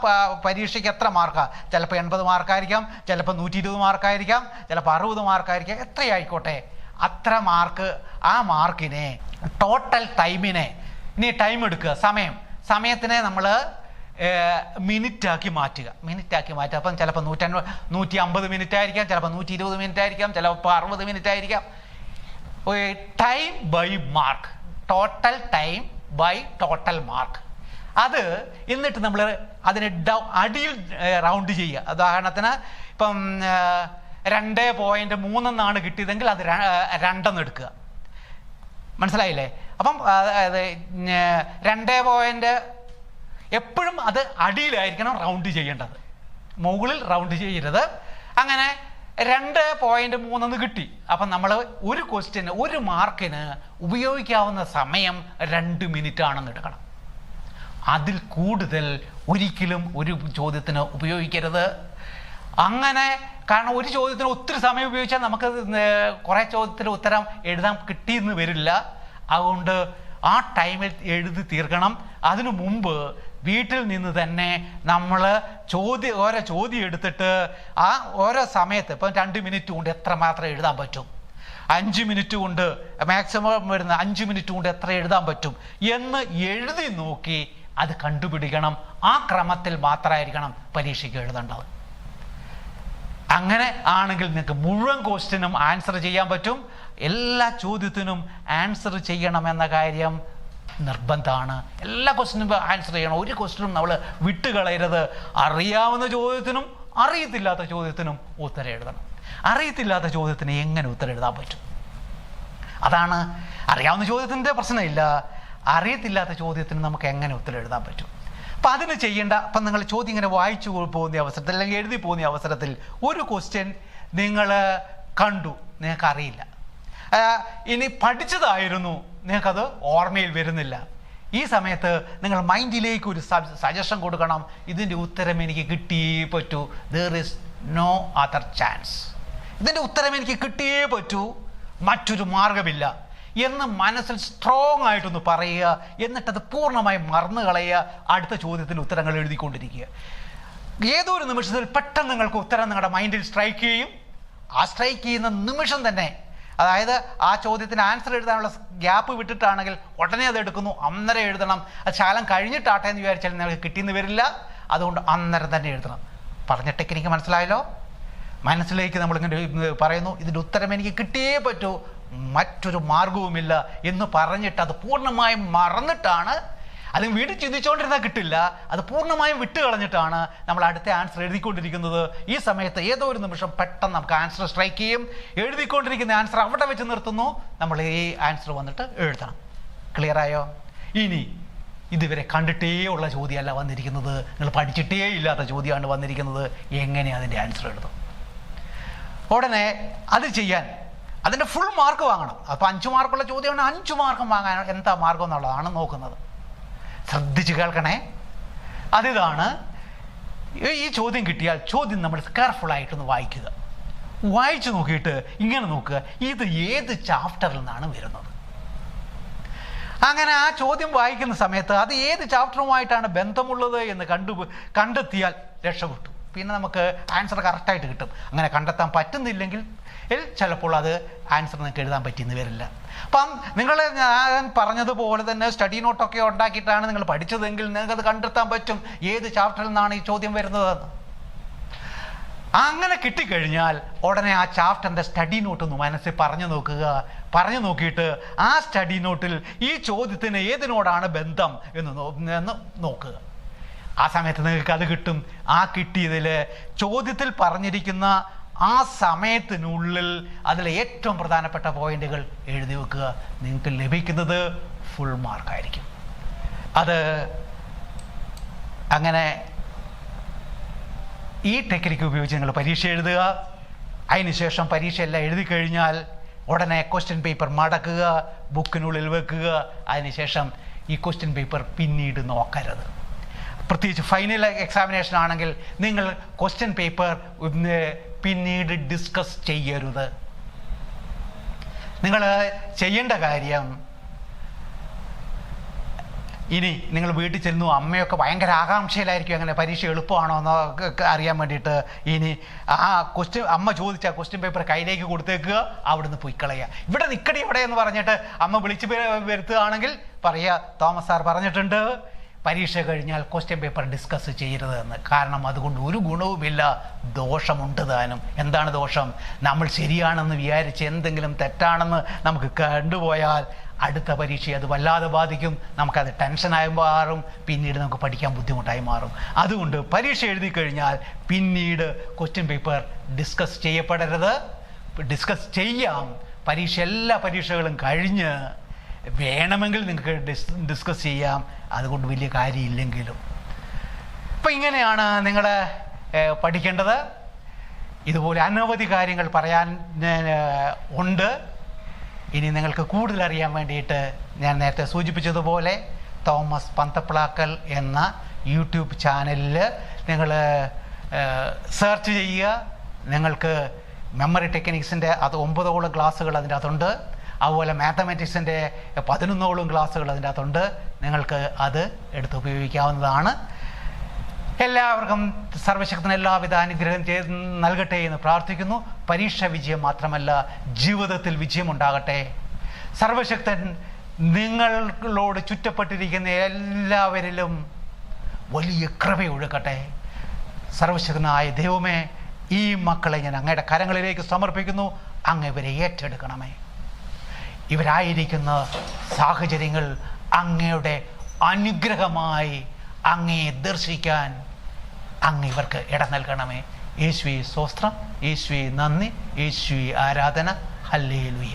പരീക്ഷയ്ക്ക് എത്ര മാർക്കാണ്? ചിലപ്പോൾ 80 മാർക്കായിരിക്കാം, ചിലപ്പോൾ 120 മാർക്കായിരിക്കാം, ചിലപ്പോൾ 60 മാർക്കായിരിക്കാം. എത്രയായിക്കോട്ടെ, അത്ര മാർക്ക്, ആ മാർക്കിനെ ടോട്ടൽ ടൈമിനെ, ഇനി ടൈം എടുക്കുക, സമയത്തിനെ നമ്മൾ മിനിറ്റാക്കി മാറ്റുക. അപ്പം ചിലപ്പോൾ 150 മിനിറ്റ് ആയിരിക്കാം, ചിലപ്പോൾ 120 മിനിറ്റ് ആയിരിക്കാം, ചിലപ്പോൾ 60 മിനിറ്റ് ആയിരിക്കാം. Time by mark, total time by total mark. അത് എന്നിട്ട് നമ്മൾ അതിനെ അടിയിൽ റൗണ്ട് ചെയ്യുക. ഉദാഹരണത്തിന് ഇപ്പം 2.3 എന്നാണ് കിട്ടിയതെങ്കിൽ അത് 2 എടുക്കുക. മനസ്സിലായില്ലേ? അപ്പം 2 എപ്പോഴും അത് അടിയിലായിരിക്കണം റൗണ്ട് ചെയ്യേണ്ടത്, മുകളിൽ റൗണ്ട് ചെയ്യരുത്. അങ്ങനെ 2.3 കിട്ടി. അപ്പം നമ്മൾ ഒരു ക്വസ്റ്റ്യന്, ഒരു മാർക്കിന് ഉപയോഗിക്കാവുന്ന സമയം 2 മിനിറ്റ് ആണെന്ന് എടുക്കണം. അതിൽ കൂടുതൽ ഒരിക്കലും ഒരു ചോദ്യത്തിന് ഉപയോഗിക്കരുത്. അങ്ങനെ, കാരണം ഒരു ചോദ്യത്തിന് ഒത്തിരി സമയം ഉപയോഗിച്ചാൽ നമുക്ക് കുറേ ചോദ്യത്തിന് ഉത്തരം എഴുതാൻ കിട്ടിയെന്ന് വരില്ല. അതുകൊണ്ട് ആ ടൈമിൽ എഴുതി തീർക്കണം. അതിനു മുമ്പ് വീട്ടിൽ നിന്ന് തന്നെ നമ്മൾ ഓരോ ചോദ്യം എടുത്തിട്ട് ആ ഓരോ സമയത്ത് ഇപ്പം 2 മിനിറ്റ് കൊണ്ട് എത്രമാത്രം എഴുതാൻ പറ്റും, 5 മിനിറ്റ് കൊണ്ട് മാക്സിമം വരുന്ന 5 മിനിറ്റ് കൊണ്ട് എത്ര എഴുതാൻ പറ്റും എന്ന് എഴുതി നോക്കി അത് കണ്ടുപിടിക്കണം. ആ ക്രമത്തിൽ മാത്രമായിരിക്കണം പരീക്ഷയ്ക്ക് എഴുതേണ്ടത്. അങ്ങനെ ആണെങ്കിൽ നിങ്ങൾക്ക് മുഴുവൻ ക്വസ്റ്റ്യനും ആൻസർ ചെയ്യാൻ പറ്റും. എല്ലാ ചോദ്യത്തിനും ആൻസർ ചെയ്യണമെന്ന കാര്യം നിർബന്ധമാണ്. എല്ലാ ക്വസ്റ്റ്യനും ആൻസർ ചെയ്യണം. ഒരു ക്വസ്റ്റ്യനും നമ്മൾ വിട്ടുകളയരുത്. അറിയാവുന്ന ചോദ്യത്തിനും അറിയത്തില്ലാത്ത ചോദ്യത്തിനും ഉത്തരം എഴുതണം. അറിയത്തില്ലാത്ത ചോദ്യത്തിന് എങ്ങനെ ഉത്തരം എഴുതാൻ പറ്റും? അതാണ്. അറിയാവുന്ന ചോദ്യത്തിൻ്റെ പ്രശ്നമില്ല, അറിയത്തില്ലാത്ത ചോദ്യത്തിന് നമുക്ക് എങ്ങനെ ഉത്തരം എഴുതാൻ പറ്റും? അപ്പം അതിന് ചെയ്യേണ്ട, അപ്പം നിങ്ങൾ ചോദ്യം ഇങ്ങനെ വായിച്ചു പോകുന്ന അവസരത്തിൽ അല്ലെങ്കിൽ എഴുതി പോകുന്ന അവസരത്തിൽ ഒരു ക്വസ്റ്റ്യൻ നിങ്ങൾ കണ്ടു, നിങ്ങൾക്കറിയില്ല, ഇനി പഠിച്ചതായിരുന്നു, നിങ്ങൾക്കത് ഓർമ്മയിൽ വരുന്നില്ല. ഈ സമയത്ത് നിങ്ങൾ മൈൻഡിലേക്ക് ഒരു സജഷൻ കൊടുക്കണം. ഇതിൻ്റെ ഉത്തരം എനിക്ക് കിട്ടിയേ പറ്റൂ. There is no other chance. ഇതിൻ്റെ ഉത്തരം എനിക്ക് കിട്ടിയേ പറ്റൂ, മറ്റൊരു മാർഗമില്ല എന്ന് മനസ്സിൽ സ്ട്രോങ് ആയിട്ടൊന്ന് പറയുക. എന്നിട്ടത് പൂർണ്ണമായും മറന്നു കളയുക. അടുത്ത ചോദ്യത്തിന് ഉത്തരങ്ങൾ എഴുതിക്കൊണ്ടിരിക്കുക. ഏതോ ഒരു നിമിഷത്തിൽ പെട്ടെന്ന് നിങ്ങൾക്ക് ഉത്തരം നിങ്ങളുടെ മൈൻഡിൽ സ്ട്രൈക്ക് ചെയ്യും. ആ സ്ട്രൈക്ക് ചെയ്യുന്ന നിമിഷം തന്നെ, അതായത് ആ ചോദ്യത്തിന് ആൻസർ എഴുതാനുള്ള ഗ്യാപ്പ് വിട്ടിട്ടാണെങ്കിൽ ഉടനെ അത് എടുക്കുന്നു, അന്നേരം എഴുതണം. അത് ശാലം കഴിഞ്ഞിട്ടാട്ടെ എന്ന് വിചാരിച്ചാൽ നിങ്ങൾക്ക് കിട്ടിയെന്ന് വരില്ല. അതുകൊണ്ട് അന്നേരം തന്നെ എഴുതണം. പറഞ്ഞ ടെക്നിക്ക് മനസ്സിലായല്ലോ? മനസ്സിലേക്ക് നമ്മളിങ്ങനെ പറയുന്നു, ഇതിൻ്റെ ഉത്തരം എനിക്ക് കിട്ടിയേ പറ്റൂ, മറ്റൊരു മാർഗവുമില്ല എന്ന് പറഞ്ഞിട്ട് അത് പൂർണ്ണമായും മറന്നിട്ടാണ്, അത് വീണ്ടും ചിന്തിച്ചുകൊണ്ടിരുന്നാൽ കിട്ടില്ല, അത് പൂർണ്ണമായും വിട്ടുകളഞ്ഞിട്ടാണ് നമ്മൾ അടുത്ത ആൻസർ എഴുതിക്കൊണ്ടിരിക്കുന്നത്. ഈ സമയത്ത് ഏതോ ഒരു നിമിഷം പെട്ടെന്ന് നമുക്ക് ആൻസർ സ്ട്രൈക്ക് ചെയ്യും. എഴുതിക്കൊണ്ടിരിക്കുന്ന ആൻസർ അവിടെ വെച്ച് നിർത്തുന്നു, നമ്മൾ ഈ ആൻസർ വന്നിട്ട് എഴുതണം. ക്ലിയറായോ? ഇനി ഇതുവരെ കണ്ടിട്ടേ ഉള്ള ചോദ്യമല്ല വന്നിരിക്കുന്നത്, നിങ്ങൾ പഠിച്ചിട്ടേ ഇല്ലാത്ത ചോദ്യമാണ് വന്നിരിക്കുന്നത്. എങ്ങനെ അതിൻ്റെ ആൻസർ എഴുതും? ഉടനെ അത് ചെയ്യാൻ അതിൻ്റെ ഫുൾ മാർക്ക് വാങ്ങണം. അപ്പോൾ 5 മാർക്കുള്ള ചോദ്യമാണ്, 5 മാർക്കും വാങ്ങാൻ എന്താ മാർഗം എന്നുള്ളതാണ് നോക്കുന്നത്. ശ്രദ്ധിച്ച് കേൾക്കണേ. അതിതാണ്, ഈ ചോദ്യം കിട്ടിയാൽ ചോദ്യം നമ്മൾ കെയർഫുള്ളായിട്ടൊന്ന് വായിക്കുക. വായിച്ചു നോക്കിയിട്ട് ഇങ്ങനെ നോക്കുക, ഇത് ഏത് ചാപ്റ്ററിൽ നിന്നാണ് വരുന്നത്. അങ്ങനെ ആ ചോദ്യം വായിക്കുന്ന സമയത്ത് അത് ഏത് ചാപ്റ്ററുമായിട്ടാണ് ബന്ധമുള്ളത് എന്ന് കണ്ടെത്തിയാൽ രക്ഷപ്പെട്ടു. പിന്നെ നമുക്ക് ആൻസർ കറക്റ്റായിട്ട് കിട്ടും. അങ്ങനെ കണ്ടെത്താൻ പറ്റുന്നില്ലെങ്കിൽ ചിലപ്പോൾ അത് ആൻസർ നിങ്ങൾക്ക് എഴുതാൻ പറ്റിയെന്ന് വരില്ല. അപ്പം നിങ്ങൾ ഞാൻ പറഞ്ഞതുപോലെ തന്നെ സ്റ്റഡി നോട്ടൊക്കെ ഉണ്ടാക്കിയിട്ടാണ് നിങ്ങൾ പഠിച്ചതെങ്കിൽ നിങ്ങൾക്കത് കണ്ടെത്താൻ പറ്റും ഏത് ചാപ്റ്ററിൽ നിന്നാണ് ഈ ചോദ്യം വരുന്നതെന്ന്. അങ്ങനെ കിട്ടിക്കഴിഞ്ഞാൽ ഉടനെ ആ ചാപ്റ്ററിൻ്റെ സ്റ്റഡി നോട്ട് ഒന്ന് മനസ്സിൽ പറഞ്ഞു നോക്കുക. പറഞ്ഞു നോക്കിയിട്ട് ആ സ്റ്റഡി നോട്ടിൽ ഈ ചോദ്യത്തിന് ഏതിനോടാണ് ബന്ധം എന്ന് നോക്കുക. ആ സമയത്ത് നിങ്ങൾക്ക് അത് കിട്ടും. ആ കിട്ടിയതിൽ ചോദ്യത്തിൽ പറഞ്ഞിരിക്കുന്ന ആ സമയത്തിനുള്ളിൽ അതിലെ ഏറ്റവും പ്രധാനപ്പെട്ട പോയിന്റുകൾ എഴുതി വെക്കുക. നിങ്ങൾക്ക് ലഭിക്കുന്നത് ഫുൾ മാർക്കായിരിക്കും. അത് അങ്ങനെ ഈ ടെക്നിക്ക് ഉപയോഗിച്ച് നിങ്ങൾ പരീക്ഷ എഴുതുക. അതിനുശേഷം പരീക്ഷ എല്ലാം എഴുതി കഴിഞ്ഞാൽ ഉടനെ ക്വസ്റ്റ്യൻ പേപ്പർ മടക്കുക, ബുക്കിനുള്ളിൽ വെക്കുക. അതിനുശേഷം ഈ ക്വസ്റ്റ്യൻ പേപ്പർ പിന്നീട് നോക്കരുത്. പ്രത്യേകിച്ച് ഫൈനൽ എക്സാമിനേഷൻ ആണെങ്കിൽ നിങ്ങൾ ക്വസ്റ്റ്യൻ പേപ്പർ പിന്നീട് ഡിസ്കസ് ചെയ്യരുത്. നിങ്ങൾ ചെയ്യേണ്ട കാര്യം, ഇനി നിങ്ങൾ വീട്ടിൽ ചെല്ലുന്നു, അമ്മയൊക്കെ ഭയങ്കര ആകാംക്ഷയിലായിരിക്കും അങ്ങനെ പരീക്ഷ എളുപ്പമാണോ എന്നൊക്കെ അറിയാൻ വേണ്ടിയിട്ട്. ഇനി ആ അമ്മ ചോദിച്ച ക്വസ്റ്റ്യൻ പേപ്പർ കയ്യിലേക്ക് കൊടുത്തേക്കുക, അവിടുന്ന് പോയി കളയുക. ഇവിടെ നിൽക്കടി ഇവിടെ എന്ന് പറഞ്ഞിട്ട് അമ്മ വിളിച്ച് വരുത്തുകയാണെങ്കിൽ പറയുക, തോമസ് സാർ പറഞ്ഞിട്ടുണ്ട് പരീക്ഷ കഴിഞ്ഞാൽ ക്വസ്റ്റ്യൻ പേപ്പർ ഡിസ്കസ് ചെയ്യരുതെന്ന്. കാരണം അതുകൊണ്ട് ഒരു ഗുണവുമില്ല, ദോഷമുണ്ട് താനും. എന്താണ് ദോഷം? നമ്മൾ ശരിയാണെന്ന് വിചാരിച്ച് എന്തെങ്കിലും തെറ്റാണെന്ന് നമുക്ക് കണ്ടുപോയാൽ അടുത്ത പരീക്ഷയെ അത് വല്ലാതെ ബാധിക്കും. നമുക്കത് ടെൻഷനായി മാറും, പിന്നീട് നമുക്ക് പഠിക്കാൻ ബുദ്ധിമുട്ടായി മാറും. അതുകൊണ്ട് പരീക്ഷ എഴുതി കഴിഞ്ഞാൽ പിന്നീട് ക്വസ്റ്റ്യൻ പേപ്പർ ഡിസ്കസ് ചെയ്യപ്പെടരുത്. ഡിസ്കസ് ചെയ്യാം, എല്ലാ പരീക്ഷകളും കഴിഞ്ഞ് വേണമെങ്കിൽ നിങ്ങൾക്ക് ഡിസ്കസ് ചെയ്യാം. അതുകൊണ്ട് വലിയ കാര്യമില്ലെങ്കിലും. അപ്പം ഇങ്ങനെയാണ് നിങ്ങൾ പഠിക്കേണ്ടത്. ഇതുപോലെ അനവധി കാര്യങ്ങൾ പറയാൻ ഉണ്ട്. ഇനി നിങ്ങൾക്ക് കൂടുതൽ അറിയാൻ വേണ്ടിയിട്ട് ഞാൻ നേരത്തെ സൂചിപ്പിച്ചതുപോലെ തോമസ് പന്തപ്ലാക്കൽ എന്ന യൂട്യൂബ് ചാനലിൽ നിങ്ങൾ സെർച്ച് ചെയ്യുക. നിങ്ങൾക്ക് മെമ്മറി ടെക്നിക്സിൻ്റെ 9ഓളം ക്ലാസ്സുകൾ അതിൻ്റെ അകത്തുണ്ട്. അതുപോലെ മാത്തമാറ്റിക്സിൻ്റെ 11ഓളം ക്ലാസ്സുകൾ അതിൻ്റെ അകത്തുണ്ട്. നിങ്ങൾക്ക് അത് എടുത്ത് ഉപയോഗിക്കാവുന്നതാണ്. എല്ലാവർക്കും സർവശക്തന് എല്ലാവിധ അനുഗ്രഹം നൽകട്ടെ എന്ന് പ്രാർത്ഥിക്കുന്നു. പരീക്ഷ വിജയം മാത്രമല്ല, ജീവിതത്തിൽ വിജയമുണ്ടാകട്ടെ. സർവശക്തൻ നിങ്ങളോട് ചുറ്റപ്പെട്ടിരിക്കുന്ന എല്ലാവരിലും വലിയ കൃപയൊഴുകട്ടെ. സർവശക്തനായ ദൈവമേ, ഈ മക്കളെ ഞാൻ അങ്ങയുടെ കരങ്ങളിലേക്ക് സമർപ്പിക്കുന്നു. അങ്ങ് ഇവരെ ഏറ്റെടുക്കണമേ. ഇവരായിരിക്കുന്ന സാഹചര്യങ്ങൾ അങ്ങയുടെ അനുഗ്രഹമായി അങ്ങയെ ദർശിക്കാൻ അങ്ങ് ഇവർക്ക് ഇട നൽകണമേ. യേശുവേ സ്തോത്രം, യേശുവേ നന്ദി, യേശുവേ ആരാധന. ഹല്ലേലൂയ.